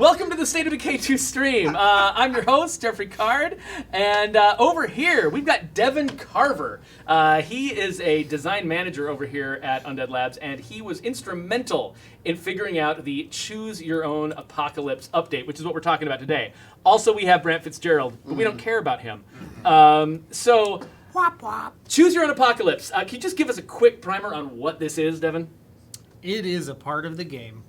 Welcome to the State of Decay 2 stream. I'm your host, Geoffrey Card, and over here we've got Devon Carver. He is a design manager over here at Undead Labs, and he was instrumental in figuring out the Choose Your Own Apocalypse update, which is what we're talking about today. Also, we have Brant Fitzgerald, but we don't care about him. So, Whop, whop. Choose Your Own Apocalypse. Can you just give us a quick primer on what this is, Devon? It is a part of the game.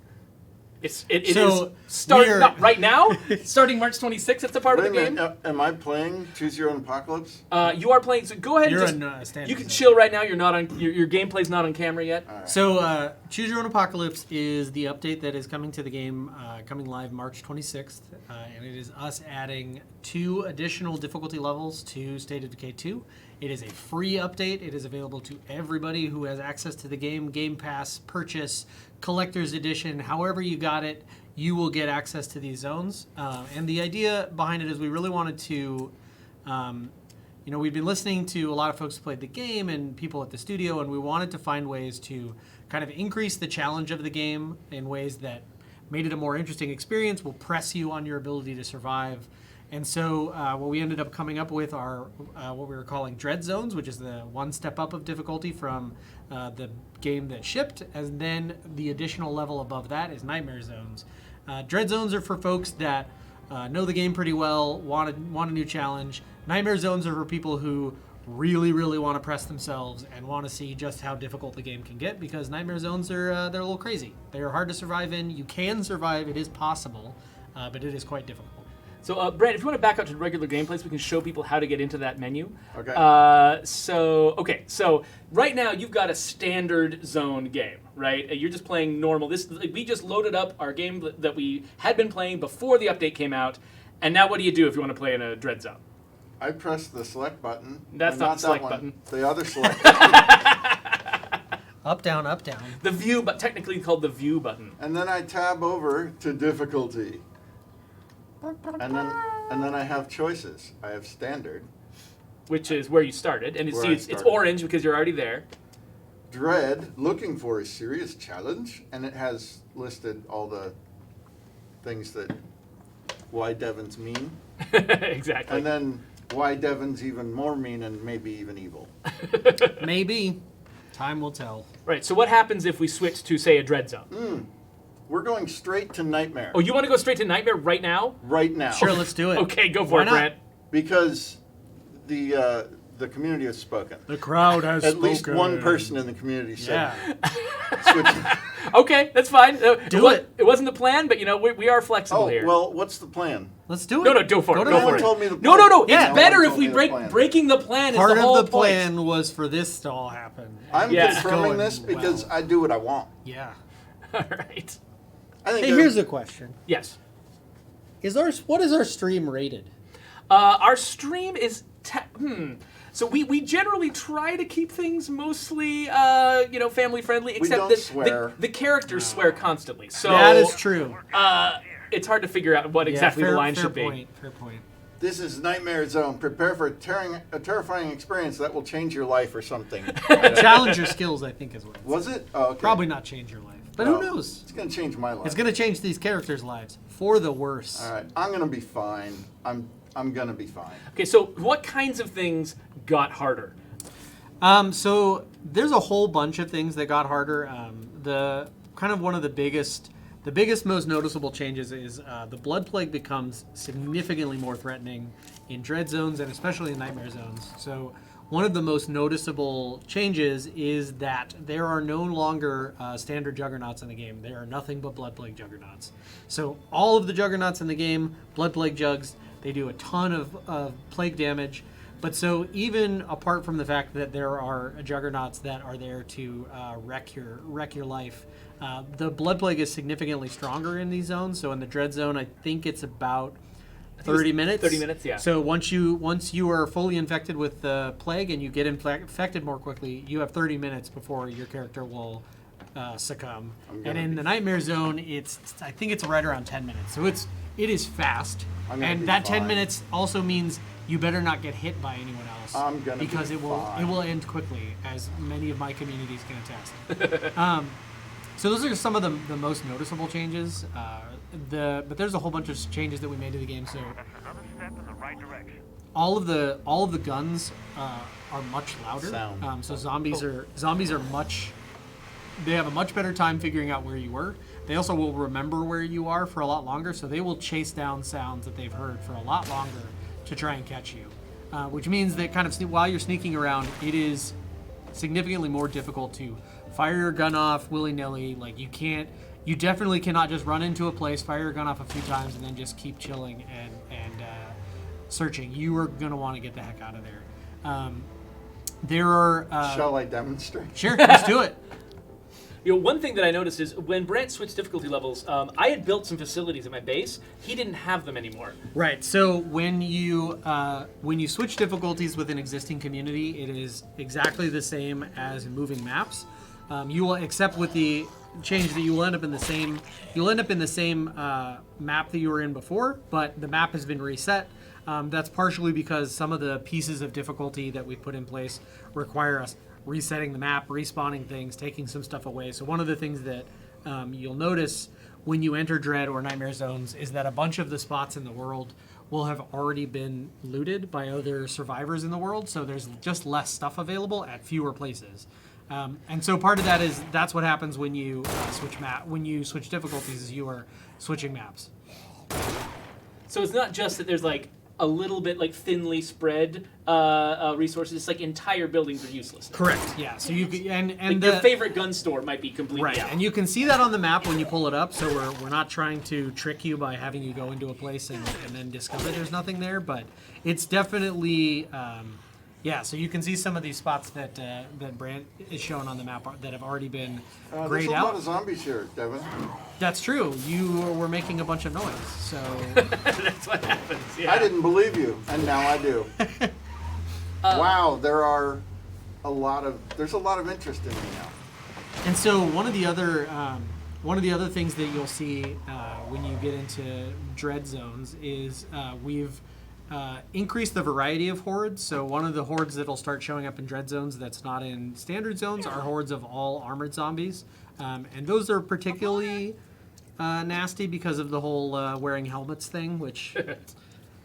It is starting not right now. Starting March 26th, it's a part of the game. Am I playing Choose Your Own Apocalypse? You are playing. So go ahead. You're and on, just, you can chill right now. You're not on. Your gameplay's not on camera yet. Right. So, Choose Your Own Apocalypse is the update that is coming to the game, coming live March 26th, and it is us adding 2 additional difficulty levels to State of Decay 2. It is a free update. It is available to everybody who has access to the game, Game Pass, purchase, Collector's Edition, however you got it, you will get access to these zones. And the idea behind it is we really wanted to, we've been listening to a lot of folks who played the game and people at the studio, and we wanted to find ways to kind of increase the challenge of the game in ways that made it a more interesting experience, will press you on your ability to survive. And so what we ended up coming up with are what we were calling Dread Zones, which is the one step up of difficulty from the game that shipped. And then the additional level above that is Nightmare Zones. Dread Zones are for folks that know the game pretty well, want a new challenge. Nightmare Zones are for people who really, really want to press themselves and want to see just how difficult the game can get, because Nightmare Zones are they're a little crazy. They're hard to survive in. You can survive. It is possible, but it is quite difficult. So, Brant, if you want to back up to regular gameplay so we can show people how to get into that menu. Okay. So right now you've got a standard zone game, right? You're just playing normal. We just loaded up our game that we had been playing before the update came out, and now what do you do if you want to play in a Dread Zone? I press the select button. That's not the select button. The other select button. Up, down, up, down. The view, but technically called the view button. And then I tab over to difficulty. And then I have choices. I have standard. Which is where you started. And it's orange because you're already there. Dread, looking for a serious challenge. And it has listed all the things that why Devon's mean. Exactly. And then why Devon's even more mean and maybe even evil. Maybe. Time will tell. Right, so what happens if we switch to, say, a Dread Zone? We're going straight to Nightmare. Oh, you want to go straight to Nightmare right now? Right now. Sure, let's do it. Okay, go for Why it, not? Brant. Because the community has spoken. The crowd has At spoken. least one person in the community said Yeah. switching. Okay, that's fine. Do it. It wasn't the plan, but we are flexible Oh, here. well, what's the plan? Let's do it. No, go for it. Go to Go the- for one it. told me the No. plan. Yeah. It's better No one if told we me the break plan. breaking the plan. Part is the whole of the point. plan was for this to all happen. I'm Yeah. confirming Going this because well. I do what I want. Yeah. All right. I think Hey, here's a question: Yes. what is our stream rated? Our stream is So we generally try to keep things mostly family friendly, except don't that swear. the characters swear constantly. So That is true. it's hard to figure out what exactly the line should be. Fair point. This is Nightmare Zone. Prepare for a terrifying experience that will change your life or something. Challenge your skills, I think, is what it Was it? Oh, okay. Probably not change your life. But Well, who knows? It's going to change my life. It's going to change these characters' lives for the worse. All right. I'm going to be fine. I'm going to be fine. Okay, so what kinds of things got harder? So there's a whole bunch of things that got harder. The kind of one of the biggest, most noticeable changes is the Blood Plague becomes significantly more threatening in Dread Zones and especially in Nightmare Zones. So one of the most noticeable changes is that there are no longer standard Juggernauts in the game. There are nothing but Blood Plague Juggernauts. So all of the Juggernauts in the game, Blood Plague Jugs, they do a ton of plague damage. But so even apart from the fact that there are Juggernauts that are there to wreck your life, the Blood Plague is significantly stronger in these zones. So in the Dread Zone, I think it's about 30 minutes. 30 minutes, yeah. So once you are fully infected with the plague and you get infected more quickly, you have 30 minutes before your character will succumb. And in the Nightmare Zone, I think it's right around 10 minutes. So it is fast. And that 10 minutes also means you better not get hit by anyone else. Because it will end quickly, as many of my communities can attest. So those are some of the most noticeable changes. But there's a whole bunch of changes that we made to the game. So Another step in the right direction. all of the guns are much louder. Sound. So zombies are much. They have a much better time figuring out where you were. They also will remember where you are for a lot longer, so they will chase down sounds that they've heard for a lot longer to try and catch you. Which means that kind of while you're sneaking around, it is significantly more difficult to fire your gun off willy-nilly. Like you definitely cannot just run into a place, fire your gun off a few times, and then just keep chilling and searching. You are gonna want to get the heck out of there. There are. Shall I demonstrate? Sure, let's do it. One thing that I noticed is when Brant switched difficulty levels, I had built some facilities at my base. He didn't have them anymore. Right. So when you switch difficulties with an existing community, it is exactly the same as in moving maps. You will, except with the change that you will end up in the same. You'll end up in the same map that you were in before, but the map has been reset. That's partially because some of the pieces of difficulty that we put in place require us resetting the map, respawning things, taking some stuff away. So one of the things that you'll notice when you enter Dread or Nightmare Zones is that a bunch of the spots in the world will have already been looted by other survivors in the world, so there's just less stuff available at fewer places. And so part of that is that's what happens when you switch difficulties, is you are switching maps. So it's not just that there's like a little bit like thinly spread resources. It's like entire buildings are useless. Correct. Yeah. So you can, and Like your favorite gun store might be completely right, out. and you can see that on the map when you pull it up. So we're not trying to trick you by having you go into a place and then discover there's nothing there, but it's definitely so you can see some of these spots that Brant is showing on the map that have already been There's grayed a lot out. of zombies here, Devon. That's true. You were making a bunch of noise, so That's what happens. Yeah. I didn't believe you, and now I do. Wow, there's a lot of interest in me now. And so one of the other things that you'll see when you get into Dread Zones is we've increased the variety of hordes. So one of the hordes that'll start showing up in Dread Zones that's not in Standard Zones are hordes of all armored zombies, and those are particularly nasty because of the whole wearing helmets thing. Which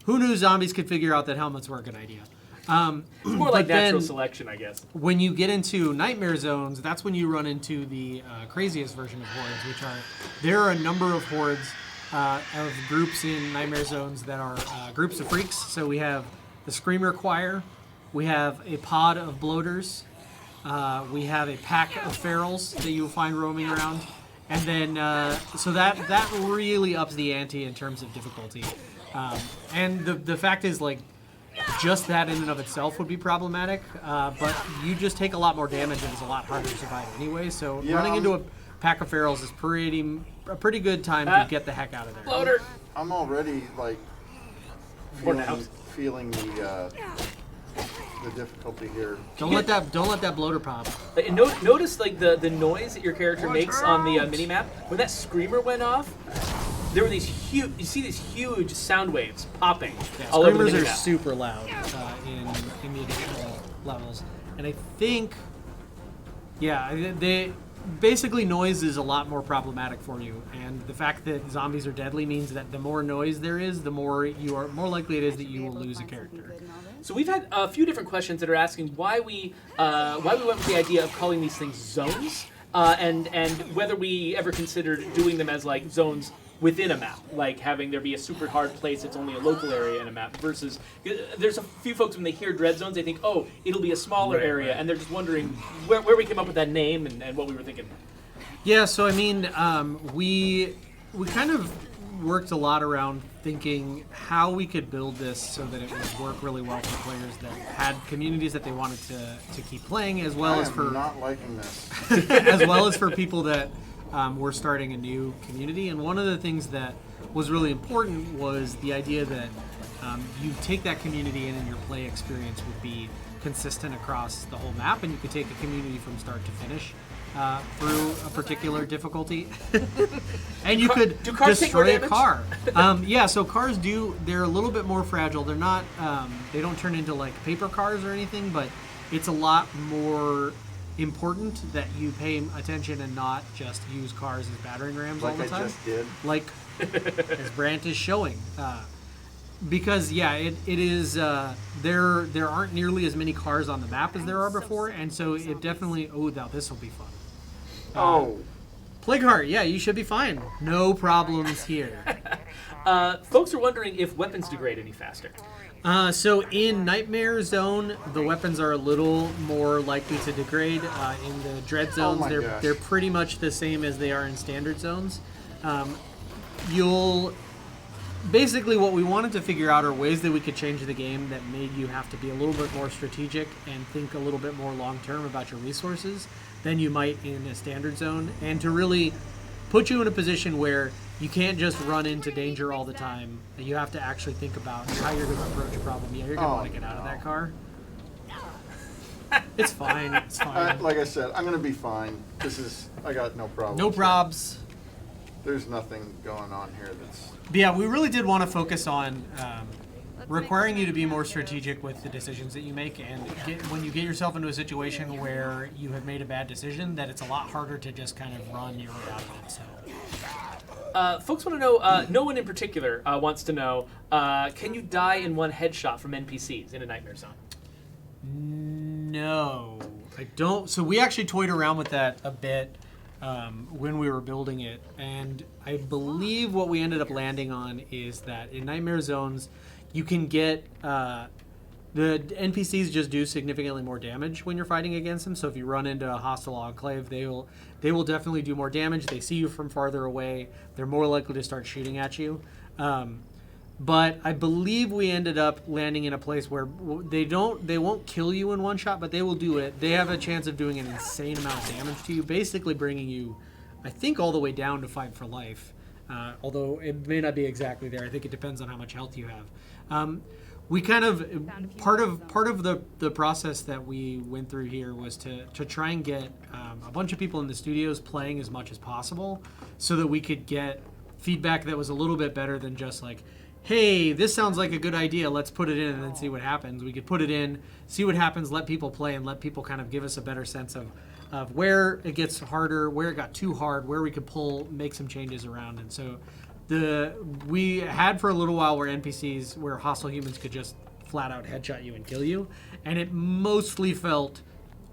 who knew zombies could figure out that helmets were a good idea? It's more like but then- natural selection, I guess. When you get into Nightmare Zones, that's when you run into the craziest version of hordes, there are a number of hordes of groups in Nightmare Zones that are groups of freaks. So we have the Screamer Choir, we have a pod of bloaters, we have a pack of ferals that you'll find roaming around, and then so that really ups the ante in terms of difficulty. And the fact is, like, just that in and of itself would be problematic, but you just take a lot more damage and it's a lot harder to survive anyway. So running into a pack of ferals is a pretty good time to get the heck out of there. Loader. I'm already like feeling the difficulty here. Don't let that bloater pop. And notice like the noise that your character makes on the mini-map. When that screamer went off, there were these huge sound waves popping all over the Screamers are mini-map. super loud in the additional levels, and I think, they basically noise is a lot more problematic for you, and the fact that zombies are deadly means that the more noise there is, the more likely it is that you will lose a character. So we've had a few different questions that are asking why we went with the idea of calling these things zones, and whether we ever considered doing them as like zones within a map, like having there be a super hard place that's only a local area in a map, versus there's a few folks when they hear Dread Zones, they think, oh, it'll be a smaller area, and they're just wondering where we came up with that name and what we were thinking. Yeah, so I mean, we kind of worked a lot around thinking how we could build this so that it would work really well for players that had communities that they wanted to keep playing, as well as for not liking this. as well as for people that were starting a new community. And one of the things that was really important was the idea that you take that community in and your play experience would be consistent across the whole map, and you could take a community from start to finish through a particular difficulty. And you could do cars take more destroy a damage? car. So cars they're a little bit more fragile. They're not, they don't turn into like paper cars or anything, but it's a lot more important that you pay attention and not just use cars as battering rams all Like the I time. just did. Like as Brant is showing. Because it is there aren't nearly as many cars on the map as there are before, and so it definitely now this will be fun. Oh, Plague Heart, yeah, you should be fine. No problems here. Folks are wondering if weapons degrade any faster. So in Nightmare Zone, the weapons are a little more likely to degrade. In the Dread Zones, my gosh. they're pretty much the same as they are in Standard Zones. Basically, what we wanted to figure out are ways that we could change the game that made you have to be a little bit more strategic and think a little bit more long-term about your resources than you might in a Standard Zone, and to really put you in a position where you can't just run into danger all the time. You have to actually think about how you're going to approach a problem. Yeah, you're going to want to get out of that car. It's fine. It's fine. like I said, I'm gonna be fine. I got no problem. No probs. There's nothing going on here that's. But yeah, we really did want to focus on requiring you to be more strategic with the decisions that you make, and when you get yourself into a situation where you have made a bad decision, that it's a lot harder to just kind of run your way out of it. So. Folks want to know, no one in particular wants to know, can you die in one headshot from NPCs in a Nightmare Zone? No, I don't. So we actually toyed around with that a bit when we were building it, and I believe what we ended up landing on is that in Nightmare Zones, you can get the NPCs just do significantly more damage when you're fighting against them. So if you run into a hostile enclave, they will definitely do more damage. They see you from farther away. They're more likely to start shooting at you. But I believe we ended up landing in a place where they won't kill you in one shot, but they will do it. They have a chance of doing an insane amount of damage to you, basically bringing you, I think, all the way down to fight for life. Although it may not be exactly there. I think it depends on how much health you have. We kind of part of the process that we went through here was to try and get a bunch of people in the studios playing as much as possible, so that we could get feedback that was a little bit better than just like, hey, this sounds like a good idea, let's put it in and then see what happens. We could put it in, see what happens, let people play, and let people kind of give us a better sense of where it gets harder, where it got too hard, where we could make some changes around. And so we had for a little while where hostile humans could just flat out headshot you and kill you, and it mostly felt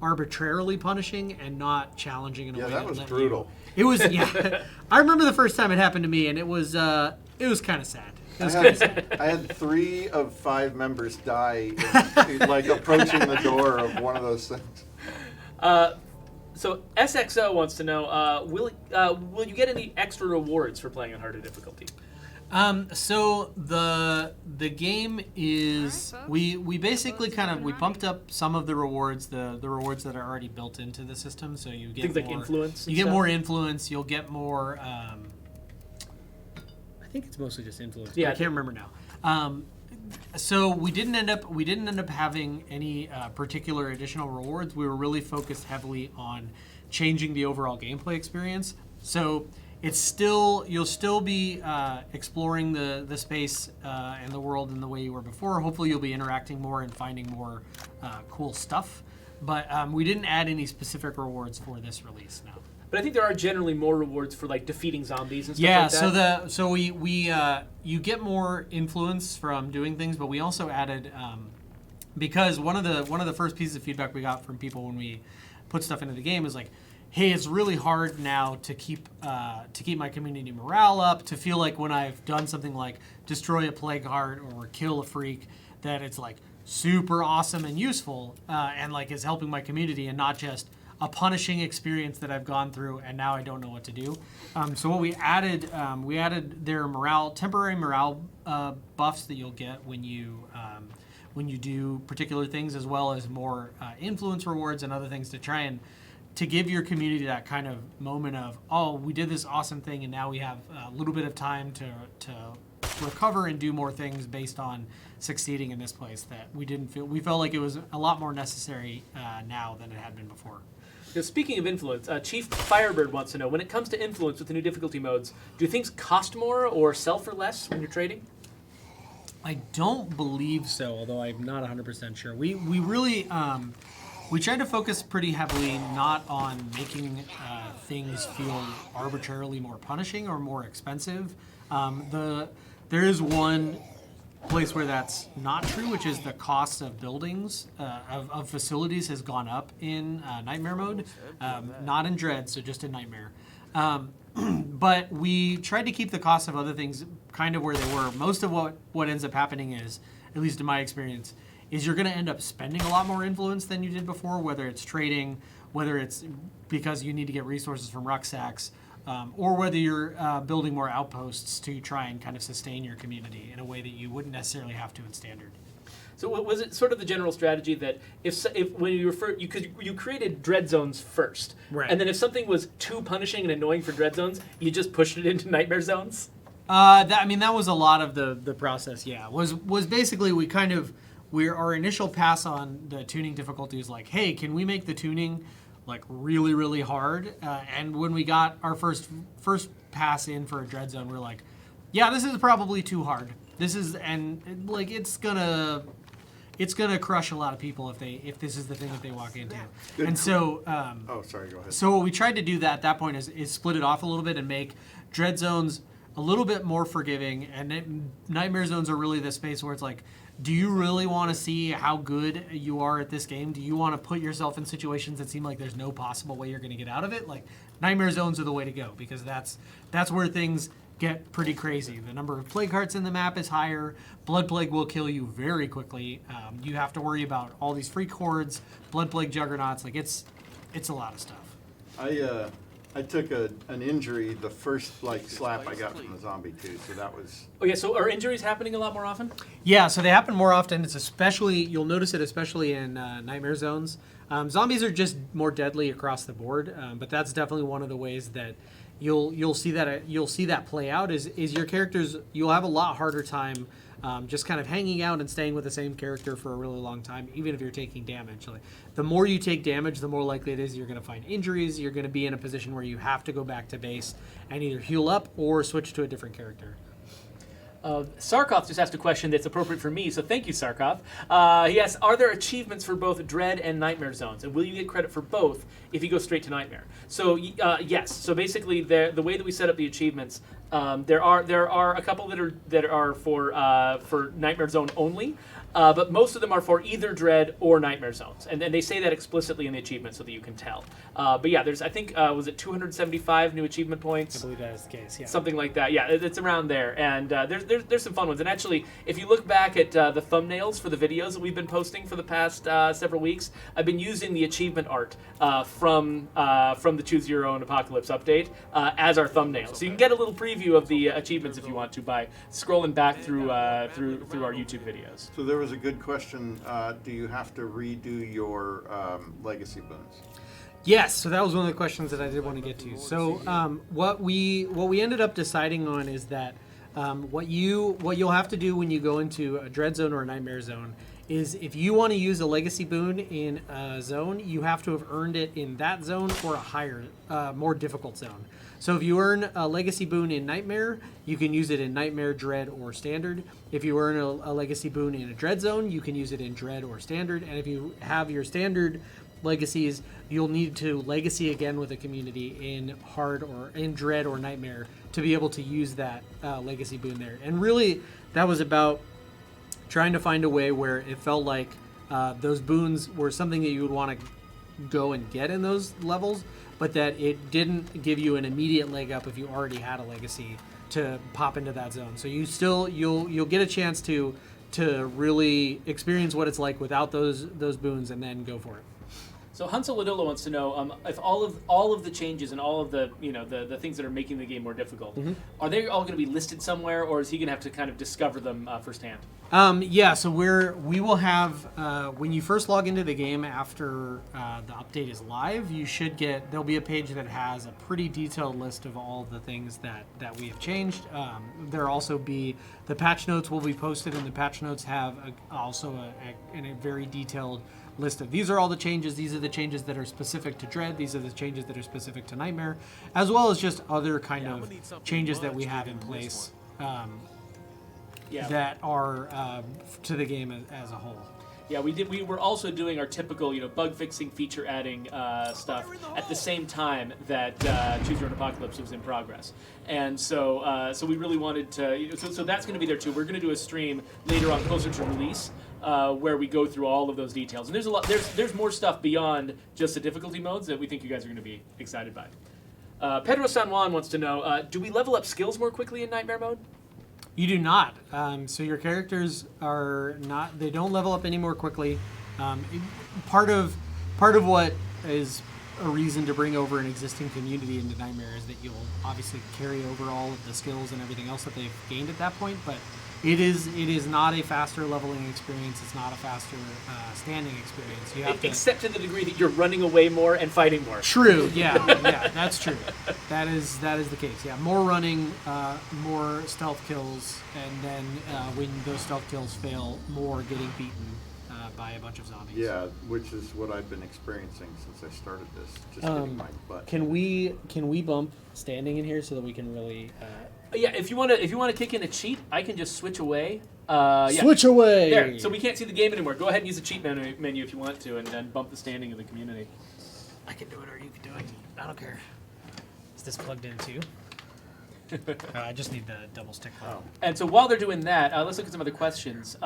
arbitrarily punishing and not challenging in a way that was let brutal. It was, yeah. I remember the first time it happened to me, and it was kind of sad. I had 3 of 5 members die, like approaching the door of one of those things. So SXO wants to know, will you get any extra rewards for playing on harder difficulty? So the game is we basically we bumped up some of the rewards, the rewards that are already built into the system. So you get things like influence. You get more influence. You'll get more. I think it's mostly just influence. Yeah, I can't remember now. So we didn't end up having any particular additional rewards. We were really focused heavily on changing the overall gameplay experience. So you'll still be exploring the space and the world in the way you were before. Hopefully you'll be interacting more and finding more cool stuff. But we didn't add any specific rewards for this release now. But I think there are generally more rewards for like defeating zombies and stuff like that. Yeah, so you get more influence from doing things, but we also added because one of the first pieces of feedback we got from people when we put stuff into the game is like, hey, it's really hard now to keep my community morale up, to feel like when I've done something like destroy a plague heart or kill a freak, that it's like super awesome and useful and like is helping my community and not just a punishing experience that I've gone through and now I don't know what to do. So what we added their temporary morale buffs that you'll get when you do particular things, as well as more influence rewards and other things to try and to give your community that kind of moment of, oh, we did this awesome thing and now we have a little bit of time to recover and do more things based on succeeding in this place that we felt like it was a lot more necessary now than it had been before. Now, speaking of influence, Chief Firebird wants to know, when it comes to influence with the new difficulty modes, do things cost more or sell for less when you're trading? I don't believe so, although I'm not 100% sure. We really, We tried to focus pretty heavily not on making things feel arbitrarily more punishing or more expensive. There is one place where that's not true, which is the cost of buildings, of facilities has gone up in Nightmare mode, not in Dread, so just in Nightmare. But we tried to keep the cost of other things kind of where they were. Most of what ends up happening is, at least in my experience, is you're going to end up spending a lot more influence than you did before, whether it's trading, whether it's because you need to get resources from rucksacks, or whether you're building more outposts to try and kind of sustain your community in a way that you wouldn't necessarily have to in Standard. So was it sort of the general strategy that if when you refer you created dread zones first, Right. and then if something was too punishing and annoying for dread zones, you just pushed it into nightmare zones? That was a lot of the process. Yeah, was basically our initial pass on the tuning difficulty was like, hey, can we make the tuning like really really hard? And when we got our first pass in for a dread zone, we're like, yeah, this is probably too hard. This is like it's gonna crush a lot of people if this is the thing that they walk into. And so Oh, sorry, go ahead. so what we tried to do at that point is split it off a little bit and make dread zones a little bit more forgiving, and nightmare zones are really the space where it's like, do you really want to see how good you are at this game? Do you want to put yourself in situations that seem like there's no possible way you're going to get out of it? Like, nightmare zones are the way to go, because that's where things get pretty crazy. The number of plague hearts in the map is higher. Blood plague will kill you very quickly. You have to worry about all these freak hordes, blood plague juggernauts. Like, it's a lot of stuff. I took an injury the first slap I got from the zombie too, so that was. Oh yeah, so are injuries happening a lot more often? Yeah, so they happen more often. It's you'll notice it especially in nightmare zones. Zombies are just more deadly across the board, but that's definitely one of the ways that you'll see that play out. Is your characters, you'll have a lot harder time just kind of hanging out and staying with the same character for a really long time, even if you're taking damage. Like, the more you take damage, the more likely it is you're going to find injuries. You're going to be in a position where you have to go back to base and either heal up or switch to a different character. Sarkoff just asked a question that's appropriate for me, so thank you, Sarkoff. He asks, are there achievements for both Dread and Nightmare zones, and will you get credit for both if you go straight to Nightmare? So yes. So basically, the way that we set up the achievements, there are a couple that are for Nightmare zone only. But most of them are for either Dread or Nightmare zones, and they say that explicitly in the achievement so that you can tell. But yeah, there's, I think, was it 275 new achievement points? I believe that is the case, yeah. Something like that. Yeah, it's around there, and there's some fun ones. And actually, if you look back at the thumbnails for the videos that we've been posting for the past several weeks, I've been using the achievement art from the Choose Your Own Apocalypse update as our thumbnail. So you can get a little preview of the achievements if you want to by scrolling back through our YouTube videos. So there was a good question. Do you have to redo your legacy boons? Yes, so that was one of the questions that I did want to get to. So what we ended up deciding on is that what you'll have to do when you go into a Dread Zone or a Nightmare Zone is, if you want to use a legacy boon in a zone, you have to have earned it in that zone or a higher, more difficult zone. So if you earn a legacy boon in Nightmare, you can use it in Nightmare, Dread, or Standard. If you earn a legacy boon in a Dread Zone, you can use it in Dread or Standard. And if you have your Standard legacies, you'll need to legacy again with a community in Hard or in Dread or Nightmare to be able to use that legacy boon there. And really, that was about trying to find a way where it felt like those boons were something that you would want to go and get in those levels, but that it didn't give you an immediate leg up if you already had a legacy to pop into that zone. So you'll get a chance to really experience what it's like without those boons, and then go for it. So Hansel Ladilla wants to know if all of the changes and all of the the things that are making the game more difficult, are they all going to be listed somewhere, or is he going to have to kind of discover them firsthand? Yeah, so we will have when you first log into the game after the update is live, there'll be a page that has a pretty detailed list of all the things that we have changed. There'll also be the patch notes will be posted, and the patch notes have also a very detailed list of, these are all the changes, these are the changes that are specific to Dread, these are the changes that are specific to Nightmare, as well as just other kind of changes that we have in place that are to the game as a whole. Yeah, we did. We were also doing our typical, bug fixing, feature adding stuff at the same time that Choose Your Own Apocalypse was in progress, and so we really wanted to. So that's going to be there too. We're going to do a stream later on, closer to release, where we go through all of those details. And there's a lot. There's more stuff beyond just the difficulty modes that we think you guys are going to be excited by. Pedro San Juan wants to know: do we level up skills more quickly in Nightmare mode? You do not. So your characters are not. They don't level up any more quickly. Part of what is a reason to bring over an existing community into Nightmare is that you'll obviously carry over all of the skills and everything else that they've gained at that point. But it is not a faster leveling experience. It's not a faster standing experience. You have to, except to the degree that you're running away more and fighting more. True. Yeah, that's true. That is the case. Yeah, more running, more stealth kills, and then when those stealth kills fail, more getting beaten by a bunch of zombies. Yeah, which is what I've been experiencing since I started this. Just getting my butt. Can we bump standing in here so that we can really? Yeah, if you want to kick in a cheat, I can just switch away. Switch away. There, so we can't see the game anymore. Go ahead and use the cheat menu if you want to, and then bump the standing of the community. I can do it, or you can do it. I don't care. Is this plugged in too? I just need the double stick plug. And so while they're doing that, let's look at some other questions.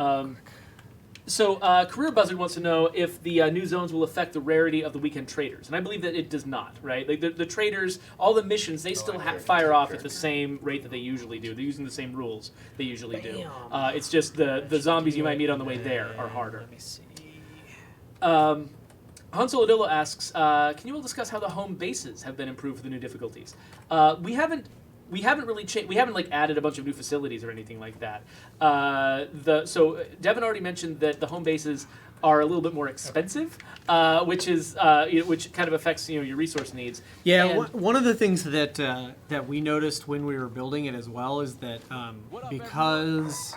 Career Buzzard wants to know if the new zones will affect the rarity of the weekend traders, and I believe that it does not. Right, like the traders, all the missions, they still fire off at the same rate that they usually do. They're using the same rules they usually do. It's just the zombies you might meet on the way there are harder. Let me see. Han Solodillo asks, can you all discuss how the home bases have been improved for the new difficulties? We haven't really changed. We haven't added a bunch of new facilities or anything like that. So Devon already mentioned that the home bases are a little bit more expensive, which kind of affects your resource needs. Yeah, And- one of the things that we noticed when we were building it as well is that because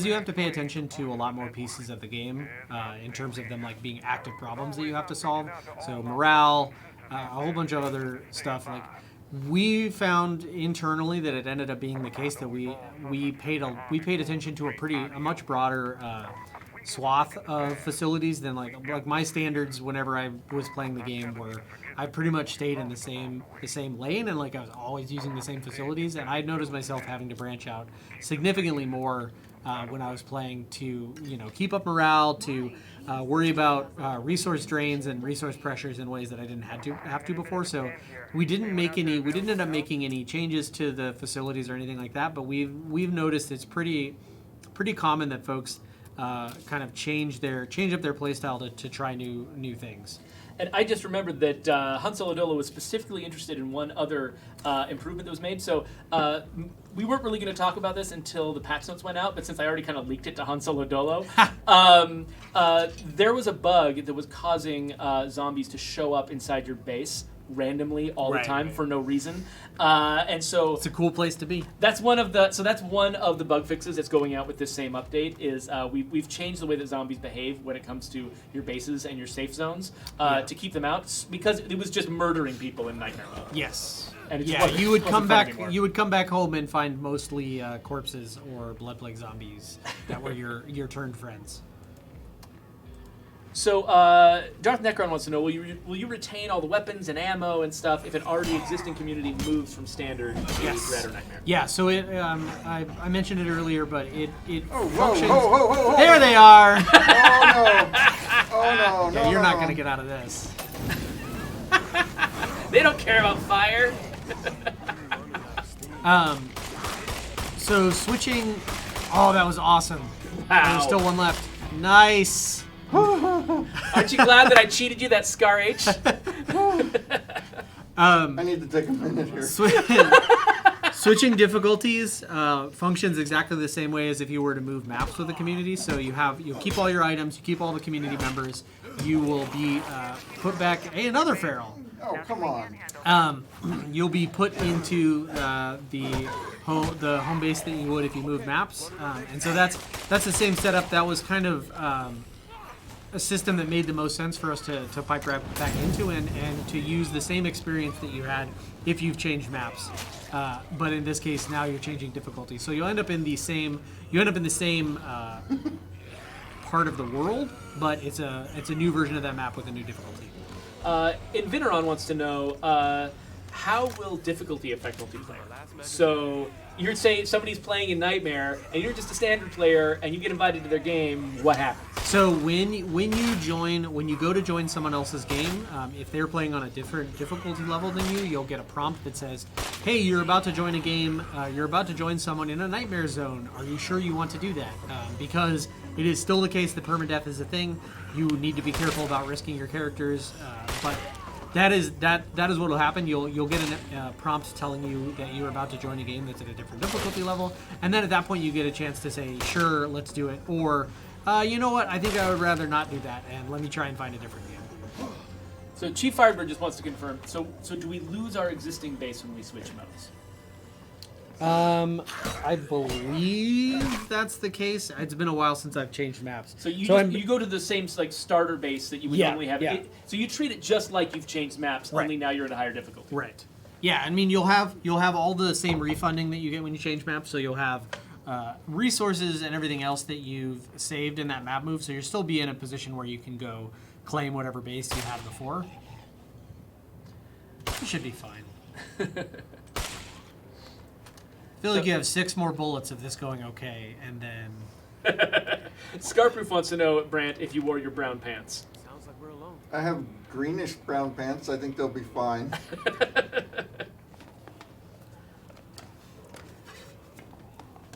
you have to pay attention to a lot more pieces of the game in terms of them being active problems that you have to solve. So morale, a whole bunch of other stuff we found internally that it ended up being the case that we paid attention to a much broader swath of facilities than like my standards whenever I was playing the game were I pretty much stayed in the same lane and I was always using the same facilities, and I noticed myself having to branch out significantly more when I was playing to keep up morale, to worry about resource drains and resource pressures in ways that I didn't have to before. So we didn't end up making any changes to the facilities or anything like that. But we've noticed it's pretty common that folks kind of change up their playstyle to try new things. And I just remembered that Han Solodillo was specifically interested in one other improvement that was made. So we weren't really going to talk about this until the patch notes went out, but since I already kind of leaked it to Han Solodillo, there was a bug that was causing zombies to show up inside your base randomly all the time for no reason, and so it's a cool place to be. That's one of the bug fixes that's going out with this same update. Is we've changed the way that zombies behave when it comes to your bases and your safe zones to keep them out, because it was just murdering people in Nightmare mode. Yes. And it just yeah, you would come back. anymore. You would come back home and find mostly corpses or blood plague zombies that were your turned friends. So, Darth Necron wants to know: Will you retain all the weapons and ammo and stuff if an already existing community moves from standard to Dread or Nightmare? Yeah. So it. I mentioned it earlier, but it Whoa, functions. whoa. There they are. Oh, no. Yeah, you're not gonna get out of this. They don't care about fire. So switching. Oh, that was awesome. Wow. There's still one left. Nice. Aren't you glad that I cheated you that Scar H? I need to take a minute here. Switching difficulties functions exactly the same way as if you were to move maps with the community. So you'll keep all your items, you keep all the community members. You will be put back. Hey, another feral. Oh, come on. You'll be put into the home base that you would if you move maps, and so that's the same setup. That was kind of a system that made the most sense for us to pipe right back into and to use the same experience that you had if you've changed maps. But in this case, now you're changing difficulty. So you'll end up in the same part of the world, but it's a new version of that map with a new difficulty. Inviteron wants to know, how will difficulty affect multiplayer? So you're saying somebody's playing in Nightmare, and you're just a standard player, and you get invited to their game. What happens? So when you go to join someone else's game, if they're playing on a different difficulty level than you, you'll get a prompt that says, "Hey, you're about to join a game. You're about to join someone in a nightmare zone. Are you sure you want to do that?" Because it is still the case that permadeath is a thing. You need to be careful about risking your characters, but that is what will happen. You'll get a prompt telling you that you're about to join a game that's at a different difficulty level, and then at that point you get a chance to say, "Sure, let's do it," or "You know what? I think I would rather not do that, and let me try and find a different game." So Chief Firebird just wants to confirm. So do we lose our existing base when we switch modes? I believe that's the case. It's been a while since I've changed maps. So you go to the same like starter base that you would normally have. Yeah. So you treat it just like you've changed maps, Right. only now you're at a higher difficulty. Right. Yeah, I mean you'll have all the same refunding that you get when you change maps. So you'll have resources and everything else that you've saved in that map move. So you'll still be in a position where you can go claim whatever base you had before. You should be fine. I feel like you have 6 more bullets of this going okay, and then... Scarproof wants to know, Brant, if you wore your brown pants. Sounds like we're alone. I have greenish brown pants. I think they'll be fine.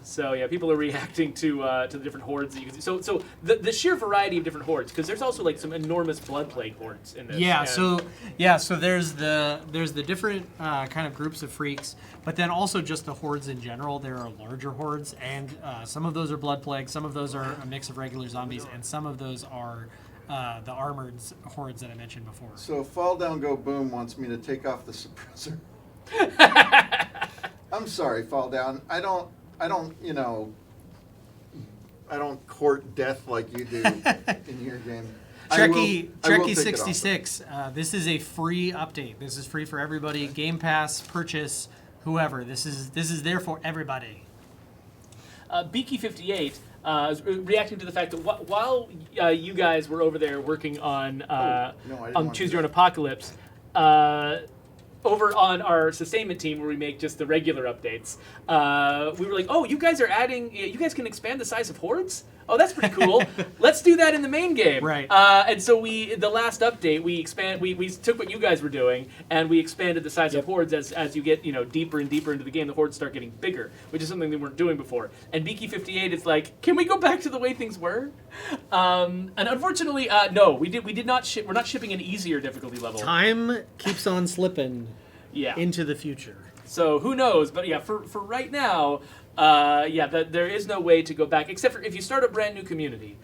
So yeah, people are reacting to the different hordes that you can see. So the sheer variety of different hordes, because there's also like some enormous blood plague hordes in this. Yeah, and- so there's the different kind of groups of freaks, but then also just the hordes in general. There are larger hordes, and some of those are blood plague, some of those are a mix of regular zombies, and some of those are the armored hordes that I mentioned before. So Fall Down Go Boom wants me to take off the suppressor. I'm sorry, Fall Down. I don't court death like you do in your game. Trekkie 66. This is a free update. This is free for everybody. Game Pass, purchase, whoever. This is there for everybody. Beaky 58 is reacting to the fact that while you guys were over there working on I didn't want Choose to Your Own do Apocalypse, over on our sustainment team where we make just the regular updates, we were like, "Oh, you guys can expand the size of hordes? Oh, that's pretty cool. Let's do that in the main game." Right. And so the last update, we took what you guys were doing and we expanded the size of hordes as you get deeper and deeper into the game. The hordes start getting bigger, which is something they weren't doing before. And Beaky 58 is like, "Can we go back to the way things were?" And unfortunately, no, we did not ship. We're not shipping an easier difficulty level. Time keeps on slipping Yeah. into the future. So who knows? But yeah, for right now, there is no way to go back, except for if you start a brand new community,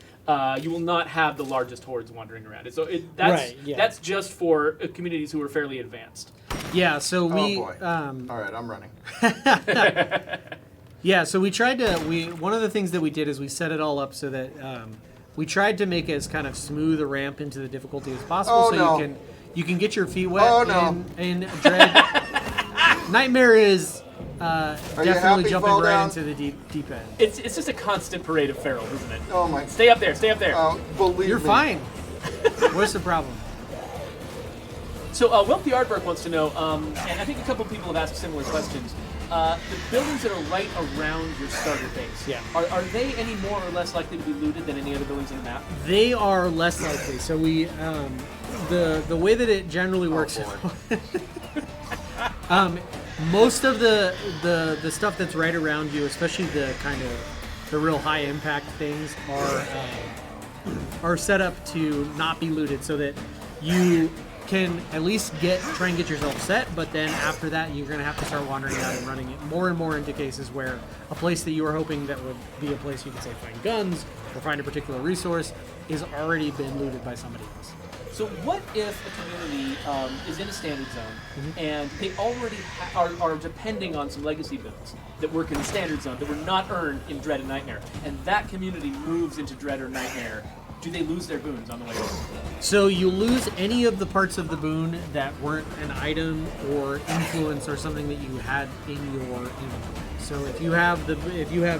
you will not have the largest hordes wandering around. That's just for communities who are fairly advanced. Yeah, so we... Oh boy. All right, I'm running. Yeah, so we tried to... One of the things that we did is we set it all up so that we tried to make as kind of smooth a ramp into the difficulty as possible, you can get your feet wet in Dread. Nightmare is definitely jumping right down? into the deep end. It's just a constant parade of ferals, isn't it? Oh my. Stay up there. Stay up there. Believe You're me. fine. What's the problem? So Wealthy Aardvark wants to know, and I think a couple of people have asked similar questions. The buildings that are right around your starter base, are they any more or less likely to be looted than any other buildings in the map? They are less likely. So we, the way that it generally works. Most of the stuff that's right around you, especially the kind of the real high impact things, are set up to not be looted, so that you can at least try and get yourself set, but then after that you're going to have to start wandering out and running it more and more into cases where a place that you were hoping that would be a place you could say find guns or find a particular resource is already been looted by somebody else. So what if a community is in a standard zone and they already are depending on some legacy builds that work in the standard zone that were not earned in Dread and Nightmare, and that community moves into Dread or Nightmare? Do they lose their boons on the way over? So you lose any of the parts of the boon that weren't an item or influence or something that you had in your inventory. So if you have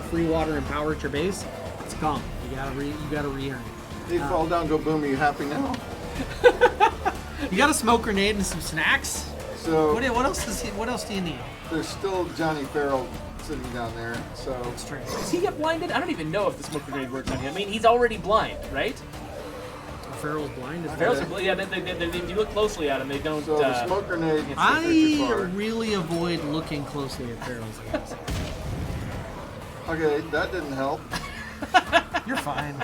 free water and power at your base, it's gone. You gotta re-earn it. They fall down, go boom. Are you happy now? You got a smoke grenade and some snacks. So What else do you need? there's still Johnny Farrell sitting down there. So It's true. Does he get blinded? I don't even know if the smoke grenade works on him. I mean, he's already blind, right? Farrell's blind. Farrell's yeah. If you look closely at him, they don't. so the smoke grenade. gets too I far. really avoid looking closely at Farrell's. I gotta say. Okay, that didn't help. You're fine.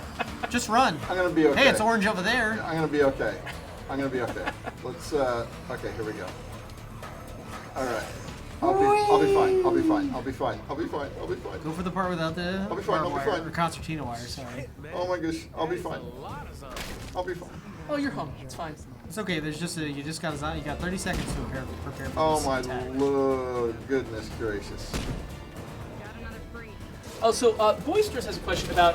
Just run. I'm gonna be okay. Hey, it's orange over there. I'm gonna be okay. I'm gonna be okay. Let's. Okay, here we go. All right. I'll be fine. I'll be fine. I'll be fine. I'll be fine. I'll be fine. Go for the part without the I'll be fine, barbed I'll be wire, fine. or concertina wire. Sorry. Oh my gosh. I'll be fine. I'll be fine. Oh, you're home. It's fine. It's okay. There's just you got 30 seconds to prepare for Oh this my attack. Lord, goodness gracious. Oh, so Boisterous has a question about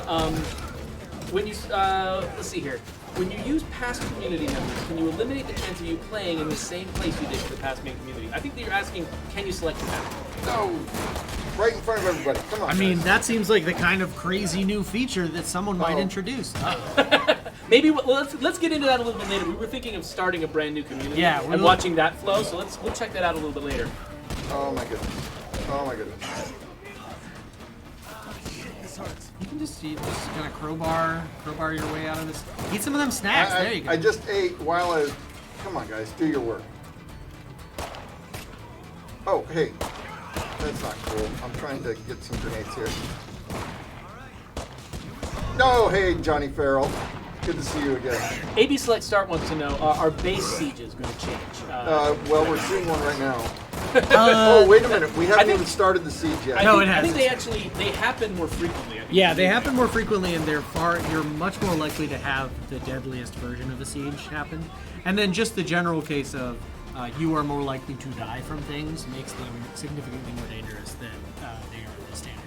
when you let's see here. When you use past community members, can you eliminate the chance of you playing in the same place you did for the past main community? I think that you're asking, can you select the map? No, right in front of everybody. Come on. I mean, guys. that seems like the kind of crazy new feature that someone might Oh. introduce. Maybe let's get into that a little bit later. We were thinking of starting a brand new community Yeah, and we'll- watching that flow. So we'll check that out a little bit later. Oh my goodness. Oh my goodness. You can just kind of crowbar your way out of this. Eat some of them snacks. There you go. I just ate while I was. Come on, guys, do your work. Oh, hey, that's not cool. I'm trying to get some grenades here. No, hey, Johnny Farrell. Good to see you again. AB Select Start wants to know, are base sieges going to change? Well, we're seeing one right now. Oh, wait a minute. We haven't even started the siege yet. No, I think hasn't. they happen more frequently. I think. Yeah, they happen more frequently, and you're much more likely to have the deadliest version of a siege happen. And then just the general case of you are more likely to die from things makes them significantly more dangerous than they are in the standard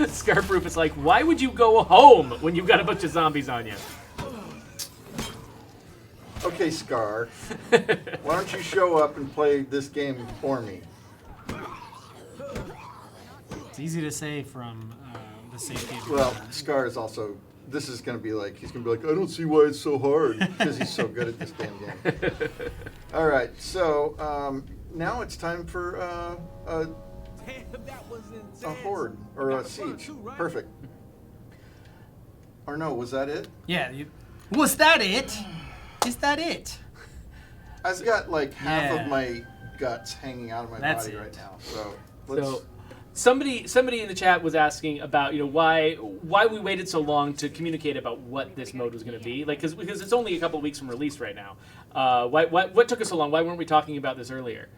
teams. Scarproof is like, why would you go home when you've got a bunch of zombies on you? Okay, Scar. Why don't you show up and play this game for me? It's easy to say from the safety of your Well, home. Scar is also. This is going to be like, he's going to be like, I don't see why it's so hard, because he's so good at this damn game. All right, so now it's time for a horde, or a siege. Perfect. Or no, was that it? Yeah, was that it? Is that it? I've got like half Yeah. of my guts hanging out of my That's body it. right now, so let's... So, somebody in the chat was asking about why we waited so long to communicate about what this mode was going to be, like because it's only a couple of weeks from release right now. What took us so long? Why weren't we talking about this earlier?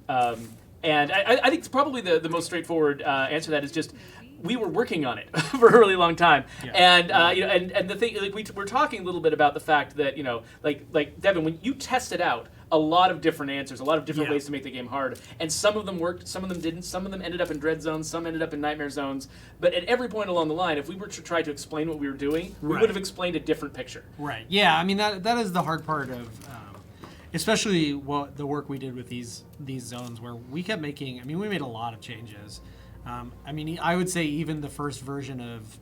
And I think it's probably the most straightforward answer to that is just we were working on it for a really long time, Yeah. and and the thing, like we're talking a little bit about the fact that like Devon, when you tested out a lot of different answers, a lot of different Yeah. ways to make the game hard, and some of them worked, some of them didn't, some of them ended up in dread zones, some ended up in nightmare zones, but at every point along the line, if we were to try to explain what we were doing, we Right. would have explained a different picture. Right. Yeah. I mean that is the hard part of, especially the work we did with these zones, where we kept making. I mean, we made a lot of changes. I mean, I would say even the first version of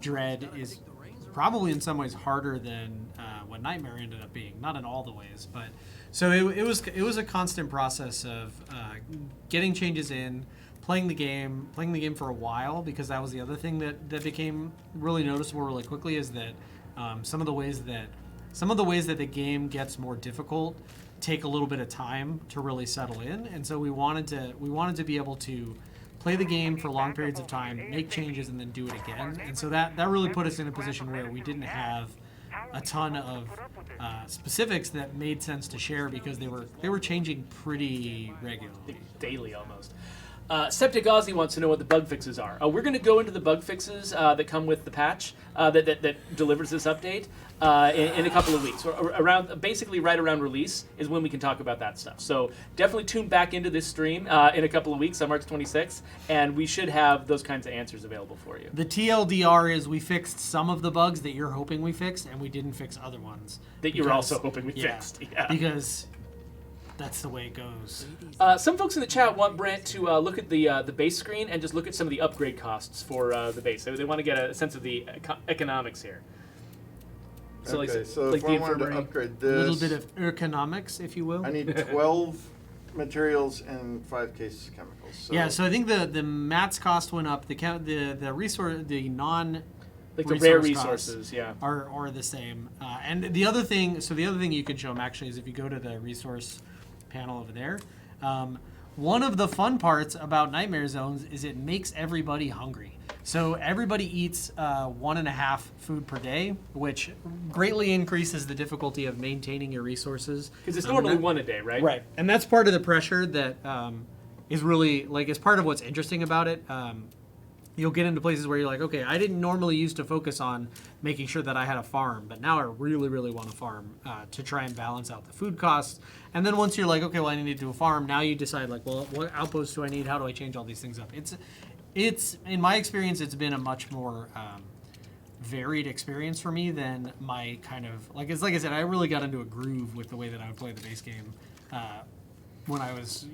Dread is probably in some ways harder than what Nightmare ended up being. Not in all the ways, but so it was a constant process of getting changes in. Playing the game for a while, because that was the other thing that became really noticeable really quickly, is that some of the ways that the game gets more difficult take a little bit of time to really settle in, and so we wanted to be able to play the game for long periods of time, make changes, and then do it again. And so that really put us in a position where we didn't have a ton of specifics that made sense to share, because they were changing pretty regularly. Daily almost. Septic Ozzy wants to know what the bug fixes are. We're going to go into the bug fixes that come with the patch that delivers this update in a couple of weeks. Basically right around release is when we can talk about that stuff. So definitely tune back into this stream in a couple of weeks on March 26th, and we should have those kinds of answers available for you. The TLDR is we fixed some of the bugs that you're hoping we fixed, and we didn't fix other ones. That you're also hoping we fixed. Yeah. Because that's the way it goes. Some folks in the chat want Brant to look at the base screen and just look at some of the upgrade costs for the base. They want to get a sense of the economics here. So Okay, so like if the I wanted to infirmary. upgrade A this, little bit of economics, if you will. I need 12 materials and 5 cases of chemicals. So Yeah, so I think the mats cost went up. The resource, the non Like the rare resource costs resources, yeah. are the same. And the other thing you could show them actually is if you go to the resource panel over there. One of the fun parts about Nightmare Zones is it makes everybody hungry. So everybody eats 1.5 food per day, which greatly increases the difficulty of maintaining your resources. Because it's normally one a day, right? Right, and that's part of the pressure that is really is part of what's interesting about it. You'll get into places where you're like, okay, I didn't normally used to focus on making sure that I had a farm, but now I really, really want a farm to try and balance out the food costs. And then once you're like, okay, well, I need to do a farm, now you decide like, well, what outposts do I need? How do I change all these things up? It's in my experience, it's been a much more varied experience for me than my kind of like I said, I really got into a groove with the way that I would play the base game when I was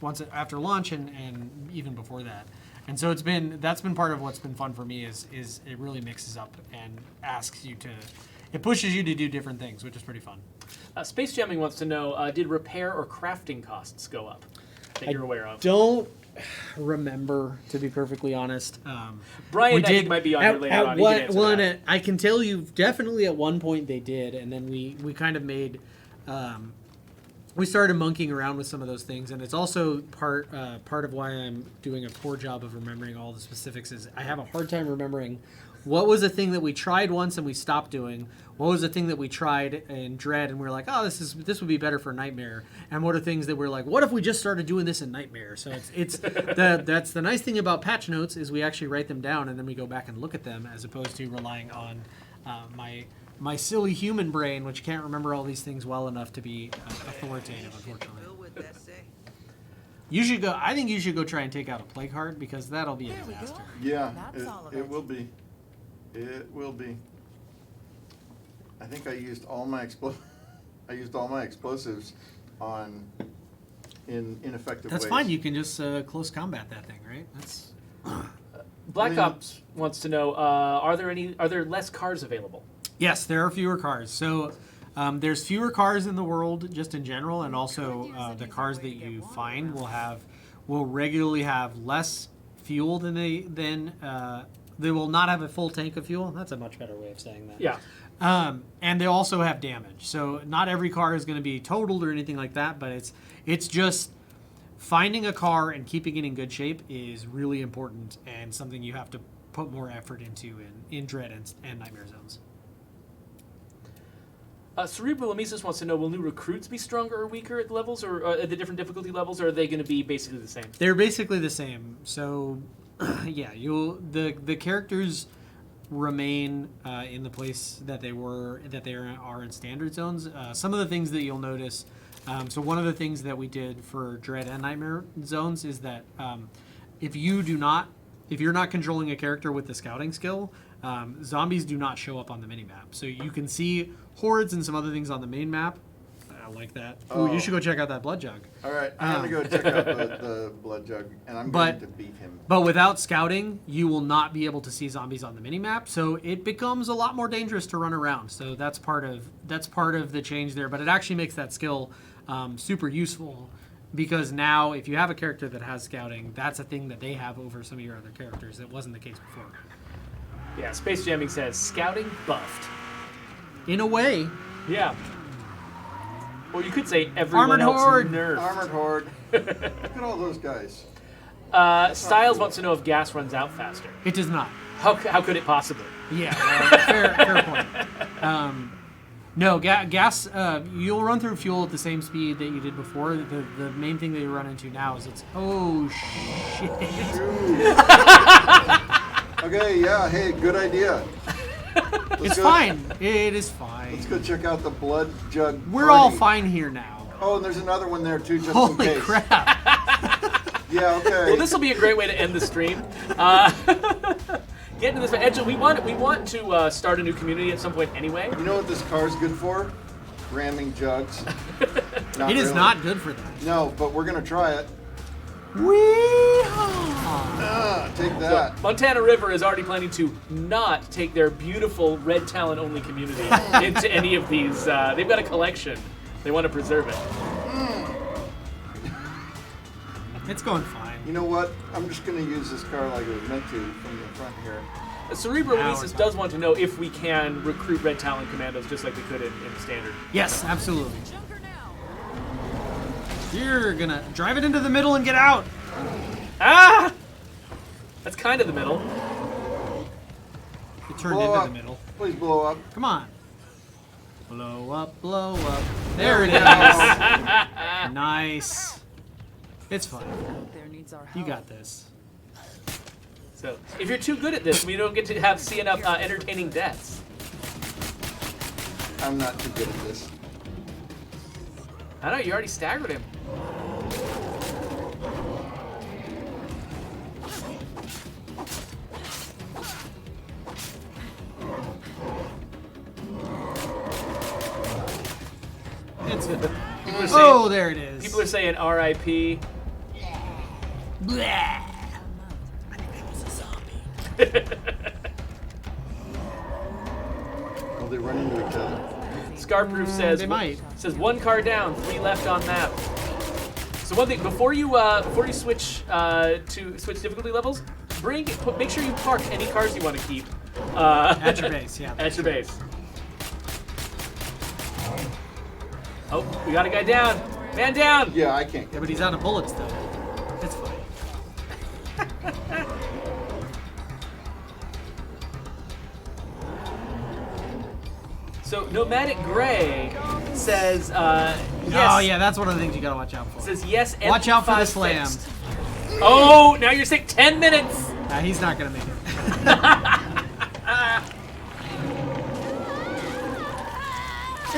once after launch and even before that. And so that's been part of what's been fun for me is it really mixes up and it pushes you to do different things, which is pretty fun. Space Jamming wants to know, did repair or crafting costs go up that you're aware of? Don't remember, to be perfectly honest. Brian, I think, might be on here later on. He can answer that. I can tell you definitely at one point they did, and then we We kind of made we started monkeying around with some of those things, and it's also part of why I'm doing a poor job of remembering all the specifics. Is I have a hard time remembering what was a thing that we tried once and we stopped doing. What was a thing that we tried in Dread and we were like, oh, this would be better for Nightmare. And what are things that we're like, what if we just started doing this in Nightmare? So it's that's the nice thing about patch notes is we actually write them down and then we go back and look at them as opposed to relying on my silly human brain, which can't remember all these things well enough to be authoritative, unfortunately. I think you should go try and take out a play card because that'll be a disaster. Yeah, That's all of it it. will be. It will be. I think I used all my explosives on in ineffective That's ways. fine. You can just close combat that thing, right? That's Black Ops wants to know, are there less cars available? yes. There are fewer cars. So there's fewer cars in the world just in general, and also the cars that you find will regularly have less fuel than they will not have a full tank of fuel. That's a much better way of saying that. Yeah. And they also have damage. So not every car is going to be totaled or anything like that, but it's just finding a car and keeping it in good shape is really important and something you have to put more effort into in Dread and Nightmare Zones. Cerebral Amesis wants to know, will new recruits be stronger or weaker at the levels, or at the different difficulty levels, or are they going to be basically the same? They're basically the same. So yeah, the characters remain in the place that they are in standard zones. Some of the things that you'll notice. So one of the things that we did for Dread and Nightmare Zones is that if you're not controlling a character with the scouting skill, zombies do not show up on the minimap. So you can see hordes and some other things on the main map. I like that. Ooh, Oh. you should go check out that blood jug. All right, I'm gonna go check out the blood jug, and I'm going to beat him. But without scouting, you will not be able to see zombies on the minimap, so it becomes a lot more dangerous to run around. So that's part of the change there. But it actually makes that skill super useful because now if you have a character that has scouting, that's a thing that they have over some of your other characters. It wasn't the case before. Yeah, Space Jamming says, scouting buffed. In a way, Yeah. Or you could say everyone Armored else Horde. nerfed. Armored Horde. Look at all those guys. Styles wants to know if gas runs out faster. it does not. How could it possibly? Yeah, fair point. No, gas. You'll run through fuel at the same speed that you did before. The main thing that you run into now is shit. Okay, yeah, hey, good idea. It's fine. It is fine. Let's go check out the blood jug. We're party. all fine here now. Oh, and there's another one there too, just in Holy case. crap! Yeah, okay. Well, this will be a great way to end the stream. Get into this. Angela, we want to start a new community at some point anyway. You know what this car's good for? Ramming jugs. It is really. not good for that. No, but we're gonna try it. Take that. Montana River is already planning to not take their beautiful red talent only community into any of these. They've got a collection. They want to preserve it. It's going fine. You know what? I'm just gonna use this car like it was meant to from the front here. Cerebral Now Releases we're does want to know if we can recruit red talent commandos just like we could in standard. Yes, absolutely. You're gonna drive it into the middle and get out. Ah! That's kind of the middle. It turned Blow into up. the middle. Please blow up. Come on. Blow up, blow up. There it is. Nice. It's fun. You got this. So if you're too good at this, we don't get to see enough entertaining deaths. I'm not too good at this. I know, you already staggered him. It's People are saying, oh, there it is. people are saying R.I.P. Blah. Oh, they run into each other. Scarproof says they might. says 1 car down, 3 left on map. So one thing before you switch to switch difficulty levels, make sure you park any cars you want to keep At your base, yeah. at your base. Oh, we got a guy down. Man down. Yeah, I can't. Yeah, but he's out of bullets though. It's fine. So Nomadic Gray says yes. Oh yeah, that's one of the things you gotta watch out for. Says yes. Watch out for MP5 the slam. fixed. Oh, now you're saying 10 minutes. He's not gonna make it.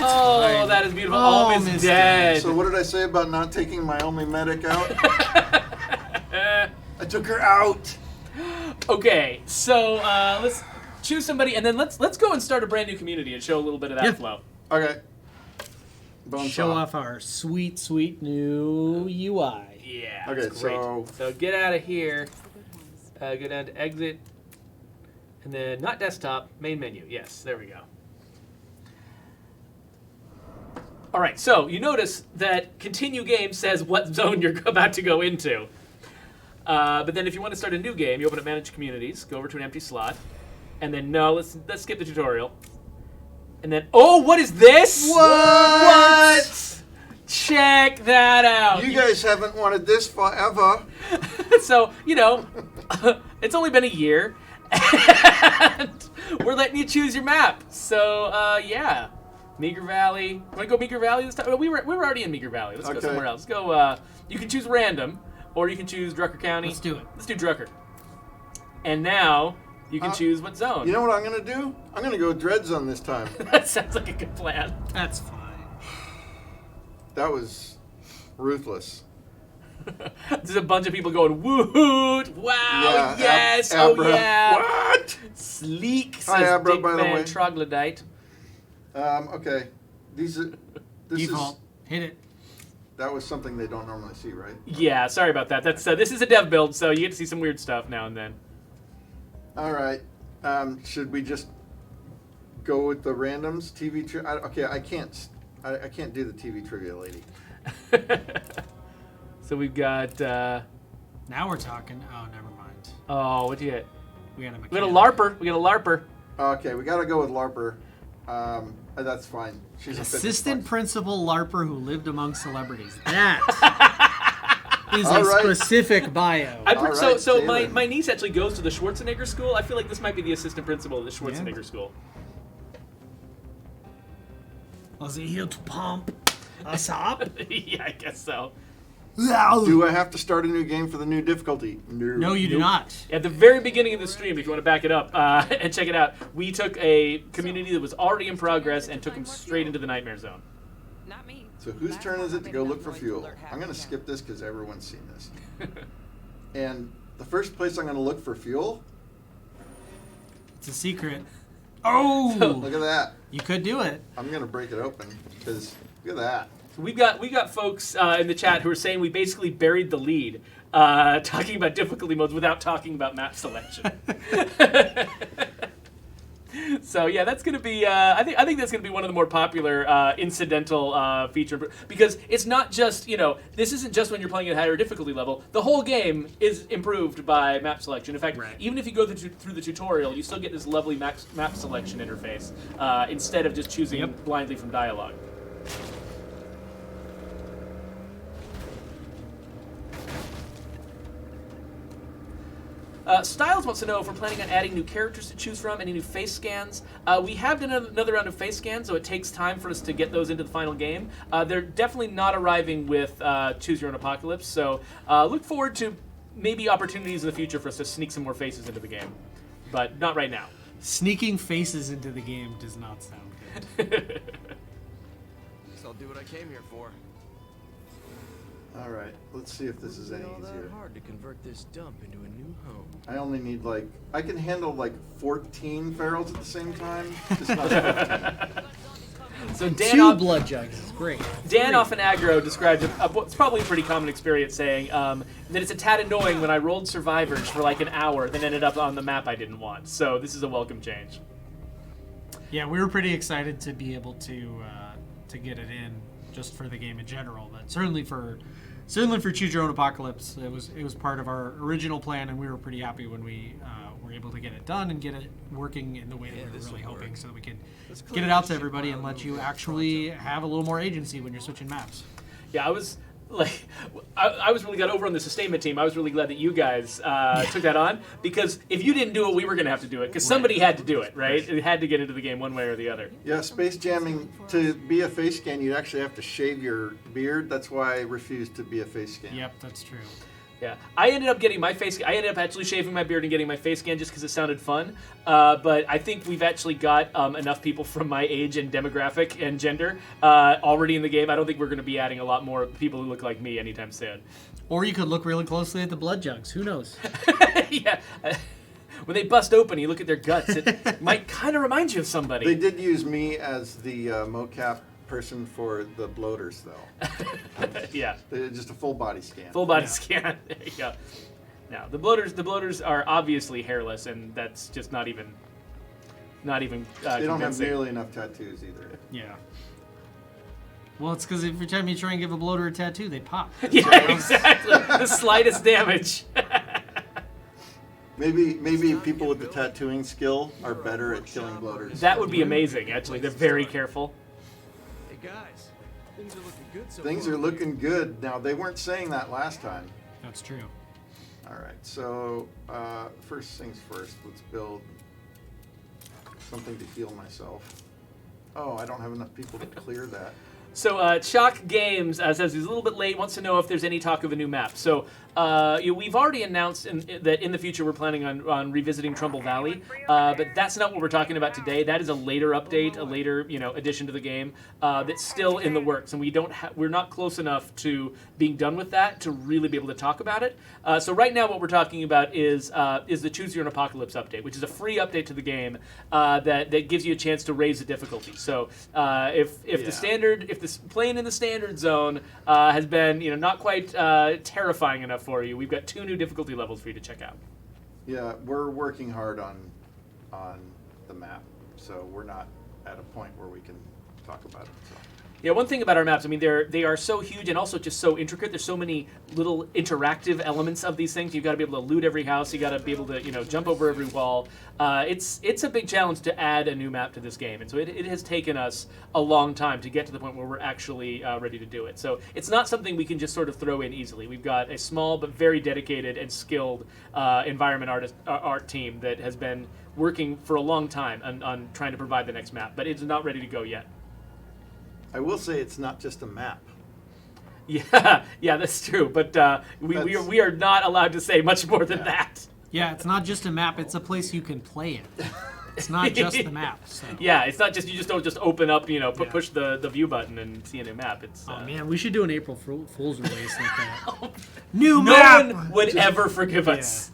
Oh, fine. that is beautiful. Oh, Alm is Mister. dead. So what did I say about not taking my only medic out? I took her out. Okay, so let's choose somebody, and then let's go and start a brand new community and show a little bit of that Yeah. flow. Okay. Bone Show saw. off our sweet, sweet new UI. Yeah. Okay, that's great. so- Get out of here. Go down to exit, and then not desktop, main menu. Yes, there we go. All right, so you notice that continue game says what zone you're about to go into. But then if you want to start a new game, you open up Manage Communities, go over to an empty slot, and then let's skip the tutorial. And then, oh, what is this? What? Check that out. You guys haven't wanted this forever. So, it's only been a year, and we're letting you choose your map. So, yeah. Meager Valley. Want to go Meager Valley this time? Well, we were already in Meager Valley. Let's go Okay. somewhere else. Let's go, you can choose random, or you can choose Drucker County. Let's do it. Let's do Drucker. And now, you can choose what zone. You know what I'm gonna do? I'm gonna go Dread Zone this time. That sounds like a good plan. That's fine. That was ruthless. There's a bunch of people going, woot! Wow, Yeah, yes, Abra. oh yeah. What? Sleek, Hi, says Abra, Dick by the Van way. Troglodyte. Okay. This Default. Hit it. that was something they don't normally see, right? Yeah, sorry about that. That's this is a dev build, so you get to see some weird stuff now and then. All right. Should we just go with the randoms? Okay, I can't do the TV trivia lady. So we've got. Now we're talking. Oh, never mind. Oh, what'd you get? We got a We got mechanic. a LARPer. We got a LARPer. Okay, we got to go with LARPer. That's fine. She's a Assistant principal LARPer who lived among celebrities. That is All a right. specific bio. All right, So Jalen. my niece actually goes to the Schwarzenegger school. I feel like this might be the assistant principal of the Schwarzenegger school. Was he here to pump us up? Yeah, I guess so. Do I have to start a new game for the new difficulty? No, you do not. At the very beginning of the stream, if you want to back it up and check it out, we took a community that was already in progress and took them straight into the Nightmare Zone. Not me. So whose turn is it to go look for fuel? I'm going to skip this because everyone's seen this. And the first place I'm going to look for fuel, It's a secret. Oh! look at that. You could do it. I'm going to break it open because look at that. We've got folks in the chat who are saying we basically buried the lead, talking about difficulty modes without talking about map selection. So yeah, that's going to be. I think that's going to be one of the more popular incidental feature, because it's not just, this isn't just when you're playing at a higher difficulty level. The whole game is improved by map selection. In fact, even if you go through the tutorial, you still get this lovely map selection interface instead of just choosing blindly from dialogue. Styles wants to know if we're planning on adding new characters to choose from, any new face scans. We have done another round of face scans, so it takes time for us to get those into the final game. They're definitely not arriving with Choose Your Own Apocalypse, so look forward to maybe opportunities in the future for us to sneak some more faces into the game, but not right now. Sneaking faces into the game does not sound good. Guess I'll do what I came here for. All right, let's see if this is any All that easier. hard to convert this dump into a new home. I only need I can handle 14 ferals at the same time. Just not 15. So Dan Two blood jugs is great. Dan off an aggro describes what's probably a pretty common experience, saying that it's a tad annoying when I rolled survivors for like an hour, then ended up on the map I didn't want. So this is a welcome change. Yeah, we were pretty excited to be able to get it in just for the game in general, but certainly for Choose Your Own Apocalypse, it was part of our original plan, and we were pretty happy when we were able to get it done and get it working in the way that we were really hoping, so that we could get it out to everybody and let you actually have a little more agency when you're switching maps. Yeah, I was really got over on the sustainment team. I was really glad that you guys took that on, because if you didn't do it, we were going to have to do it, because somebody had to do it, right? It had to get into the game one way or the other. Yeah, space jamming, to be a face scan, you'd actually have to shave your beard. That's why I refused to be a face scan. Yep, that's true. Yeah, I ended up getting my face. I ended up actually shaving my beard and getting my face scan just because it sounded fun. But I think we've actually got enough people from my age and demographic and gender already in the game. I don't think we're going to be adding a lot more people who look like me anytime soon. Or you could look really closely at the blood jugs. Who knows? Yeah. When they bust open, you look at their guts. It might kind of remind you of somebody. They did use me as the mocap person for the bloaters, though. Yeah. Just a full body scan. Full body scan. There you go. Now the bloaters are obviously hairless, and that's just not even. They don't have convincing. nearly enough tattoos either. Yeah. Well, it's because every time you try and give a bloater a tattoo, they pop. Yeah, exactly. The slightest damage. Maybe people with the tattooing skill are better at killing bloaters. That would be amazing. Actually, they're very careful. Hey guys, things are looking good so Things far. are looking good. Now, they weren't saying that last time. That's true. All right, so first things first, let's build something to heal myself. Oh, I don't have enough people to clear that. So Chalk Games says he's a little bit late, wants to know if there's any talk of a new map. So we've already announced that in the future we're planning on revisiting Trumbull Valley, but that's not what we're talking about today. That is a later update, a later addition to the game that's still in the works, and we're not close enough to being done with that to really be able to talk about it. So right now what we're talking about is the Choose Your Own Apocalypse update, which is a free update to the game that gives you a chance to raise the difficulty. So if the standard, if this playing in the standard zone has been not quite terrifying enough for you, we've got 2 new difficulty levels for you to check out. Yeah, we're working hard on the map, so we're not at a point where we can talk about it. So. Yeah, one thing about our maps, I mean, they are so huge and also just so intricate. There's so many little interactive elements of these things. You've got to be able to loot every house. You got to be able to, jump over every wall. It's a big challenge to add a new map to this game, and so it has taken us a long time to get to the point where we're actually ready to do it. So it's not something we can just sort of throw in easily. We've got a small but very dedicated and skilled environment art team that has been working for a long time on trying to provide the next map, but it's not ready to go yet. I will say it's not just a map. Yeah, that's true. But we are not allowed to say much more than that. Yeah, it's not just a map, it's a place you can play it. It's not just the map. So. Yeah, it's not just you don't just open up, push the view button and see a new map. It's Oh man, we should do an April Fool's release like that. New no map! one would ever forgive us.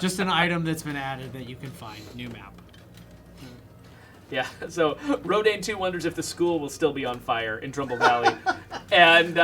Just an item that's been added that you can find. New map. Yeah, so Rodane 2 wonders if the school will still be on fire in Trumbull Valley. And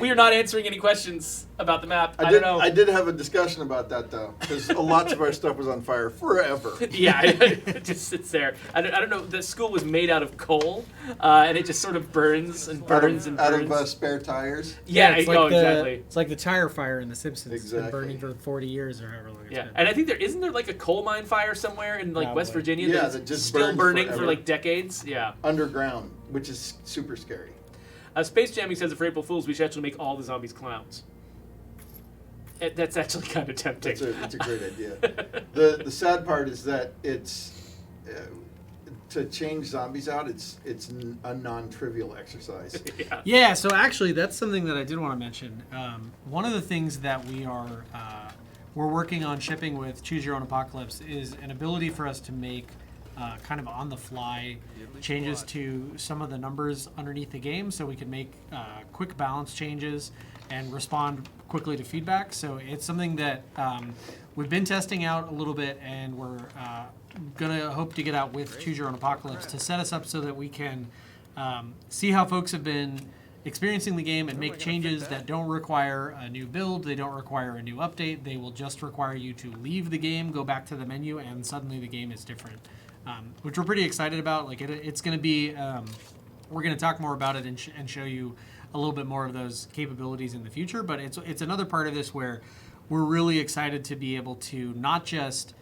we are not answering any questions about the map. I don't know. I did have a discussion about that, though, because lots of our stuff was on fire forever. Yeah, it just sits there. I don't know. The school was made out of coal, and it just sort of burns and burns and burns. Out of spare tires? Yeah, it's exactly. It's like the tire fire in The Simpsons. It's been Exactly. burning for 40 years or however long it's Yeah, been. and I think isn't there like a coal mine fire somewhere in like West Probably. Virginia Yeah, that's that just still burns burning for forever. like decades? Yeah. Underground, which is super scary. Space Jamming says, for April Fools, we should actually make all the zombies clowns. That's actually kind of tempting. That's a great idea. The sad part is that it's to change zombies out. It's a non-trivial exercise. Yeah. Yeah, so actually, that's something that I did want to mention. One of the things that we're working on shipping with Choose Your Own Apocalypse is an ability for us to make kind of on-the-fly changes to some of the numbers underneath the game, so we can make quick balance changes and respond quickly to feedback. So it's something that we've been testing out a little bit, and we're gonna hope to get out with Choose Your Own Apocalypse to set us up so that we can see how folks have been experiencing the game and make changes that don't require a new build, they don't require a new update, they will just require you to leave the game, go back to the menu, and suddenly the game is different. Which we're pretty excited about. Like it's going to be, we're going to talk more about it and show you a little bit more of those capabilities in the future. But it's another part of this where we're really excited to be able to not just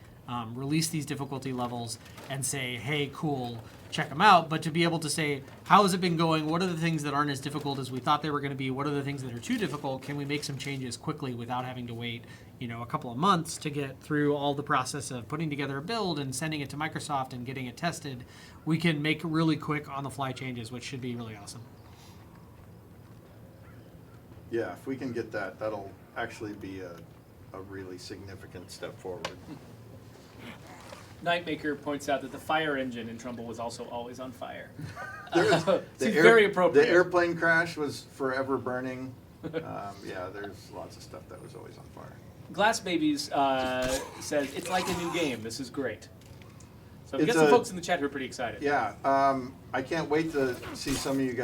release these difficulty levels and say, hey, cool, check them out, but to be able to say, how has it been going? What are the things that aren't as difficult as we thought they were going to be? What are the things that are too difficult? Can we make some changes quickly without having to wait, a couple of months to get through all the process of putting together a build and sending it to Microsoft and getting it tested? We can make really quick on-the-fly changes, which should be really awesome. Yeah, if we can get that, that'll actually be a really significant step forward. Nightmaker points out that the fire engine in Trumbull was also always on fire. Seems very appropriate. The airplane crash was forever burning. Yeah, there's lots of stuff that was always on fire. Glass Babies says, it's like a new game. This is great. So we It's got some a- folks in the chat who are pretty excited. Yeah, I can't wait to see some of you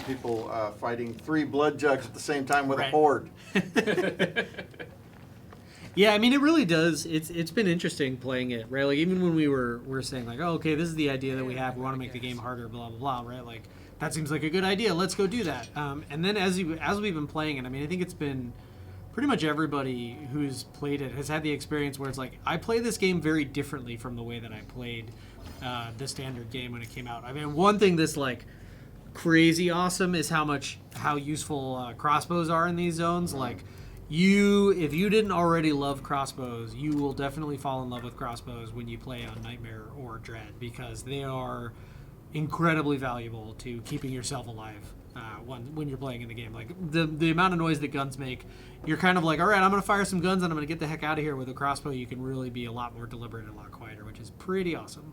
people fighting 3 blood jugs at the same time with a Right. horde. Yeah, I mean, it really does. It's been interesting playing it, right? Like, even when we're saying, like, oh, okay, this is the idea that we have. We want to make the game harder, blah, blah, blah, right? Like, that seems like a good idea. Let's go do that. And then as we've been playing it, I mean, I think it's been pretty much everybody who's played it has had the experience where it's like, I play this game very differently from the way that I played the standard game when it came out. I mean, one thing that's, like, crazy awesome is how useful crossbows are in these zones. Like, if you didn't already love crossbows, you will definitely fall in love with crossbows when you play on Nightmare or Dread, because they are incredibly valuable to keeping yourself alive when you're playing in the game. Like, the amount of noise that guns make, you're kind of like, all right, I'm going to fire some guns and I'm going to get the heck out of here. With a crossbow, you can really be a lot more deliberate and a lot quieter, which is pretty awesome.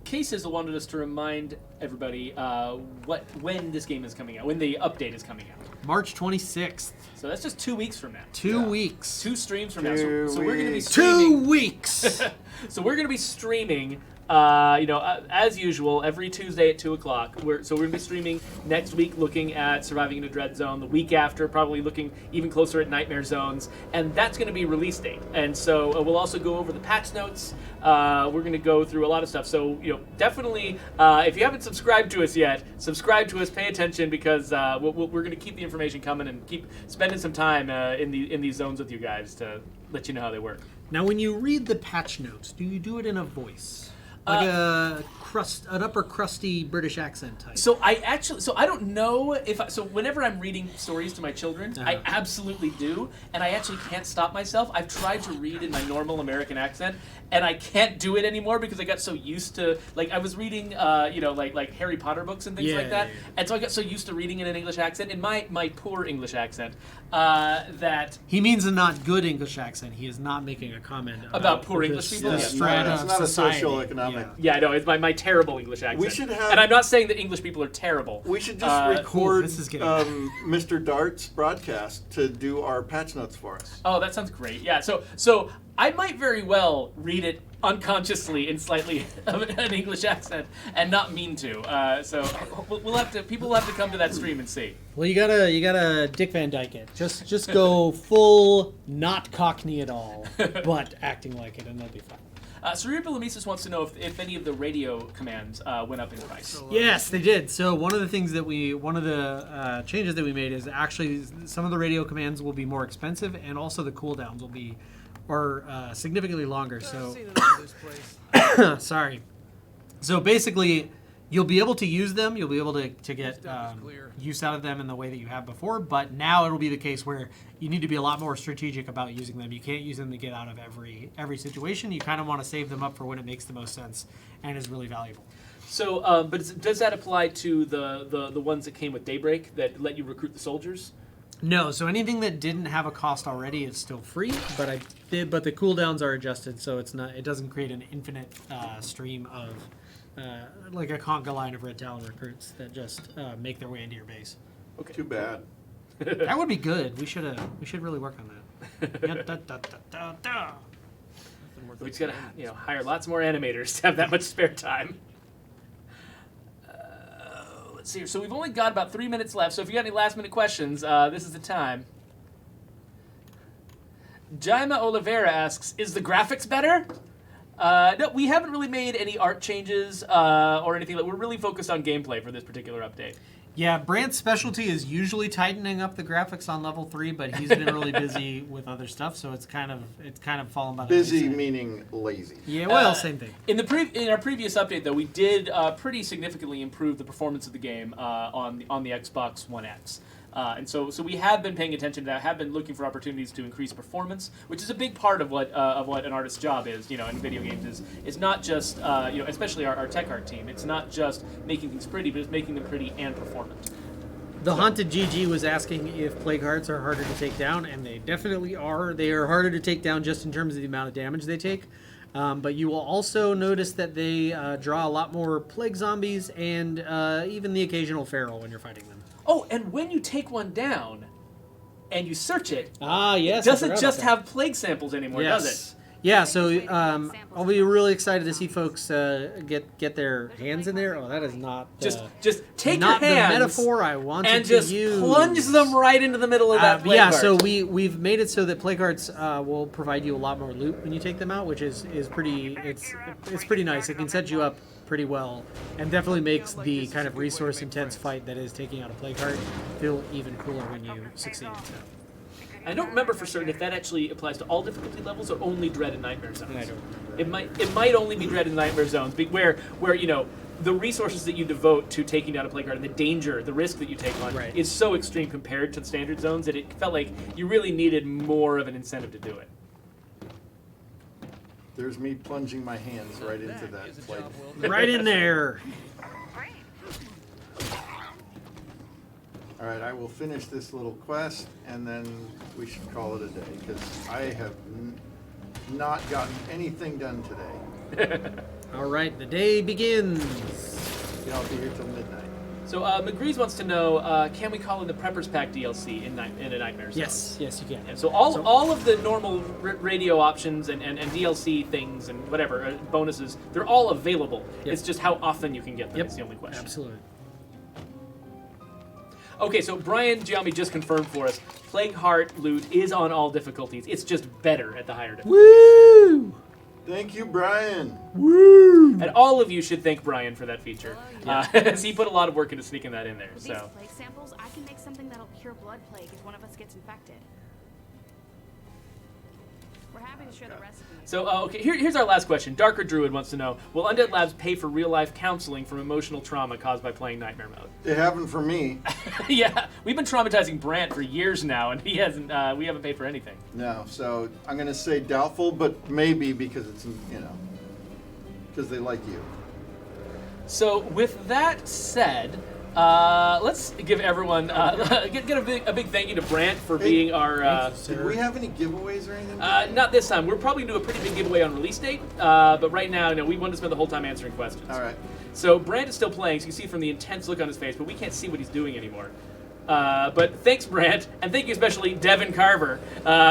Cases wanted us to remind everybody when this game is coming out, when the update is coming out. March 26th. So that's just 2 weeks from now. 2 weeks. 2 streams from now. 2 So we're going to be weeks. streaming. 2 weeks! So we're going to be streaming, as usual, every Tuesday at 2 o'clock. So we're going to be streaming next week, looking at Surviving in a Dread Zone. The week after, probably looking even closer at Nightmare Zones. And that's going to be release date. And so we'll also go over the patch notes. We're going to go through a lot of stuff. So, definitely, if you haven't subscribed to us yet, subscribe to us, pay attention, because we're going to keep the information coming and keep spending some time in these zones with you guys to let you know how they work. Now, when you read the patch notes, do you do it in a voice? Like an upper crusty British accent type? So I don't know so whenever I'm reading stories to my children, I Uh-huh. absolutely do, and I actually can't stop myself. I've tried to read in my normal American accent, and I can't do it anymore because I got so used to, like, I was reading, like Harry Potter books and things like that, Yeah. and so I got so used to reading in an English accent, in my poor English accent, that He means a not good English accent. He is not making a comment About poor English this- people? this Yeah. strata It's of not a society. social economic. yeah, no, it's my terrible English accent. We should have- and I'm not saying that English people are terrible. We should just record this is getting- Mr. Dart's broadcast to do our patch notes for us. Oh, that sounds great. Yeah, so I might very well read it unconsciously in slightly of an English accent and not mean to. So we'll have to. People will have to come to that stream and see. Well, you gotta Dick Van Dyke it. Just go full not Cockney at all, but acting like it, and that'll be fine. Cerebral Mimesis wants to know if any of the radio commands went up in price. Yes, they did. So one of the things that one of the changes that we made is actually some of the radio commands will be more expensive, and also the cooldowns will be significantly longer. I've So seen enough of this place. sorry. So basically, you'll be able to use them. You'll be able to get use out of them in the way that you have before. But now it'll be the case where you need to be a lot more strategic about using them. You can't use them to get out of every situation. You kind of want to save them up for when it makes the most sense and is really valuable. So, does that apply to the ones that came with Daybreak that let you recruit the soldiers? No, so anything that didn't have a cost already is still free, but the cooldowns are adjusted, so it doesn't create an infinite stream of like a conga line of Red Talon recruits that just make their way into your base. Okay. Too bad. That would be good. We should really work on that. We just gotta hire lots more animators to have that much spare time. Let's see. So we've only got about 3 minutes left. So if you got any last minute questions, this is the time. Jaima Oliveira asks, "Is the graphics better?" No, we haven't really made any art changes or anything. We're really focused on gameplay for this particular update. Yeah, Brant's specialty is usually tightening up the graphics on level 3, but he's been really busy with other stuff, so it's kind of fallen by the Busy wayside. meaning lazy. Yeah, well, same thing. In our previous update, though, we did pretty significantly improve the performance of the game on the Xbox One X. And so we have been paying attention to that, have been looking for opportunities to increase performance, which is a big part of what an artist's job is, in video games, is not just, especially our tech art team, it's not just making things pretty, but it's making them pretty and performant. The Haunted GG was asking if Plague Hearts are harder to take down, and they definitely are. They are harder to take down just in terms of the amount of damage they take. But you will also notice that they draw a lot more Plague Zombies and even the occasional Feral when you're fighting them. Oh, and when you take one down and you search it, Yes. it doesn't just have plague samples anymore, does it? Yeah, so I'll be really excited to see folks get their hands in there. Oh, that is not Just take not your hands the metaphor I wanted and to just use. plunge them right into the middle of that plague Yeah, heart. so we've made it so that Plague Hearts will provide you a lot more loot when you take them out, which is pretty it's pretty nice. It can set you up pretty well, and definitely makes the kind of resource intense fight that is taking out a Plague Heart feel even cooler when you succeed. So. I don't remember for certain if that actually applies to all difficulty levels or only Dread and Nightmare Zones. I don't remember. It might only be Dread and Nightmare Zones, where the resources that you devote to taking down a plague heart and the risk that you take on Right. is so extreme compared to the standard zones that it felt like you really needed more of an incentive to do it. There's me plunging my hands right into that Is a plate. job well done. Right in there. All right, I will finish this little quest, and then we should call it a day, because I have not gotten anything done today. All right, the day begins. Yeah, I'll be here till midnight. So McGreeves wants to know, can we call in the Preppers Pack DLC in a Nightmare Zone? Yes. Yes, you can. And so all of the normal radio options and DLC things and whatever, bonuses, they're all available. Yep. It's just how often you can get them Yep. is the only question. Absolutely. Okay, so Brian Giambi just confirmed for us, Plague Heart loot is on all difficulties. It's just better at the higher difficulties. Woo! Thank you, Brian. Woo! And all of you should thank Brian for that feature. As he put a lot of work into sneaking that in there. With these So plague samples, I can make something that'll cure blood plague if one of us gets infected. We're happy to share the recipe. So, okay, here's our last question. Darker Druid wants to know, will Undead Labs pay for real-life counseling from emotional trauma caused by playing Nightmare Mode? They haven't for me. Yeah, we've been traumatizing Brant for years now, and he hasn't. We haven't paid for anything. No, so I'm going to say doubtful, but maybe because it's, because they like you. So, with that said, Let's give everyone get a big thank you to Brant for being our. Did we have any giveaways or anything? Not this time. We're probably going to do a pretty big giveaway on release date. But right now, we want to spend the whole time answering questions. All right. So Brant is still playing, so you can see from the intense look on his face, but we can't see what he's doing anymore. But thanks, Brant, and thank you especially Devon Carver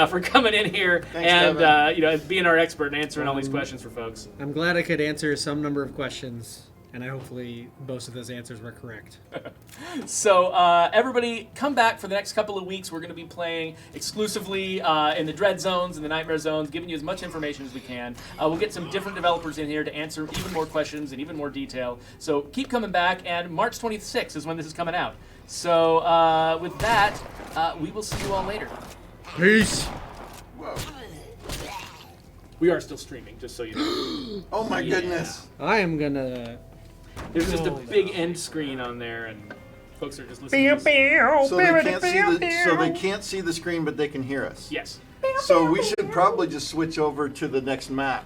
for coming in here Thanks, and Devon. being our expert and answering all these questions for folks. I'm glad I could answer some number of questions, and hopefully most of those answers were correct. So everybody, come back for the next couple of weeks. We're going to be playing exclusively in the Dread Zones and the Nightmare Zones, giving you as much information as we can. We'll get some different developers in here to answer even more questions in even more detail. So keep coming back, and March 26th is when this is coming out. So with that, we will see you all later. Peace! Whoa. We are still streaming, just so you know. Oh my goodness. I am gonna... There's just a big end screen on there, and folks are just listening. So they can't see the screen, but they can hear us. Yes. So we should probably just switch over to the next map.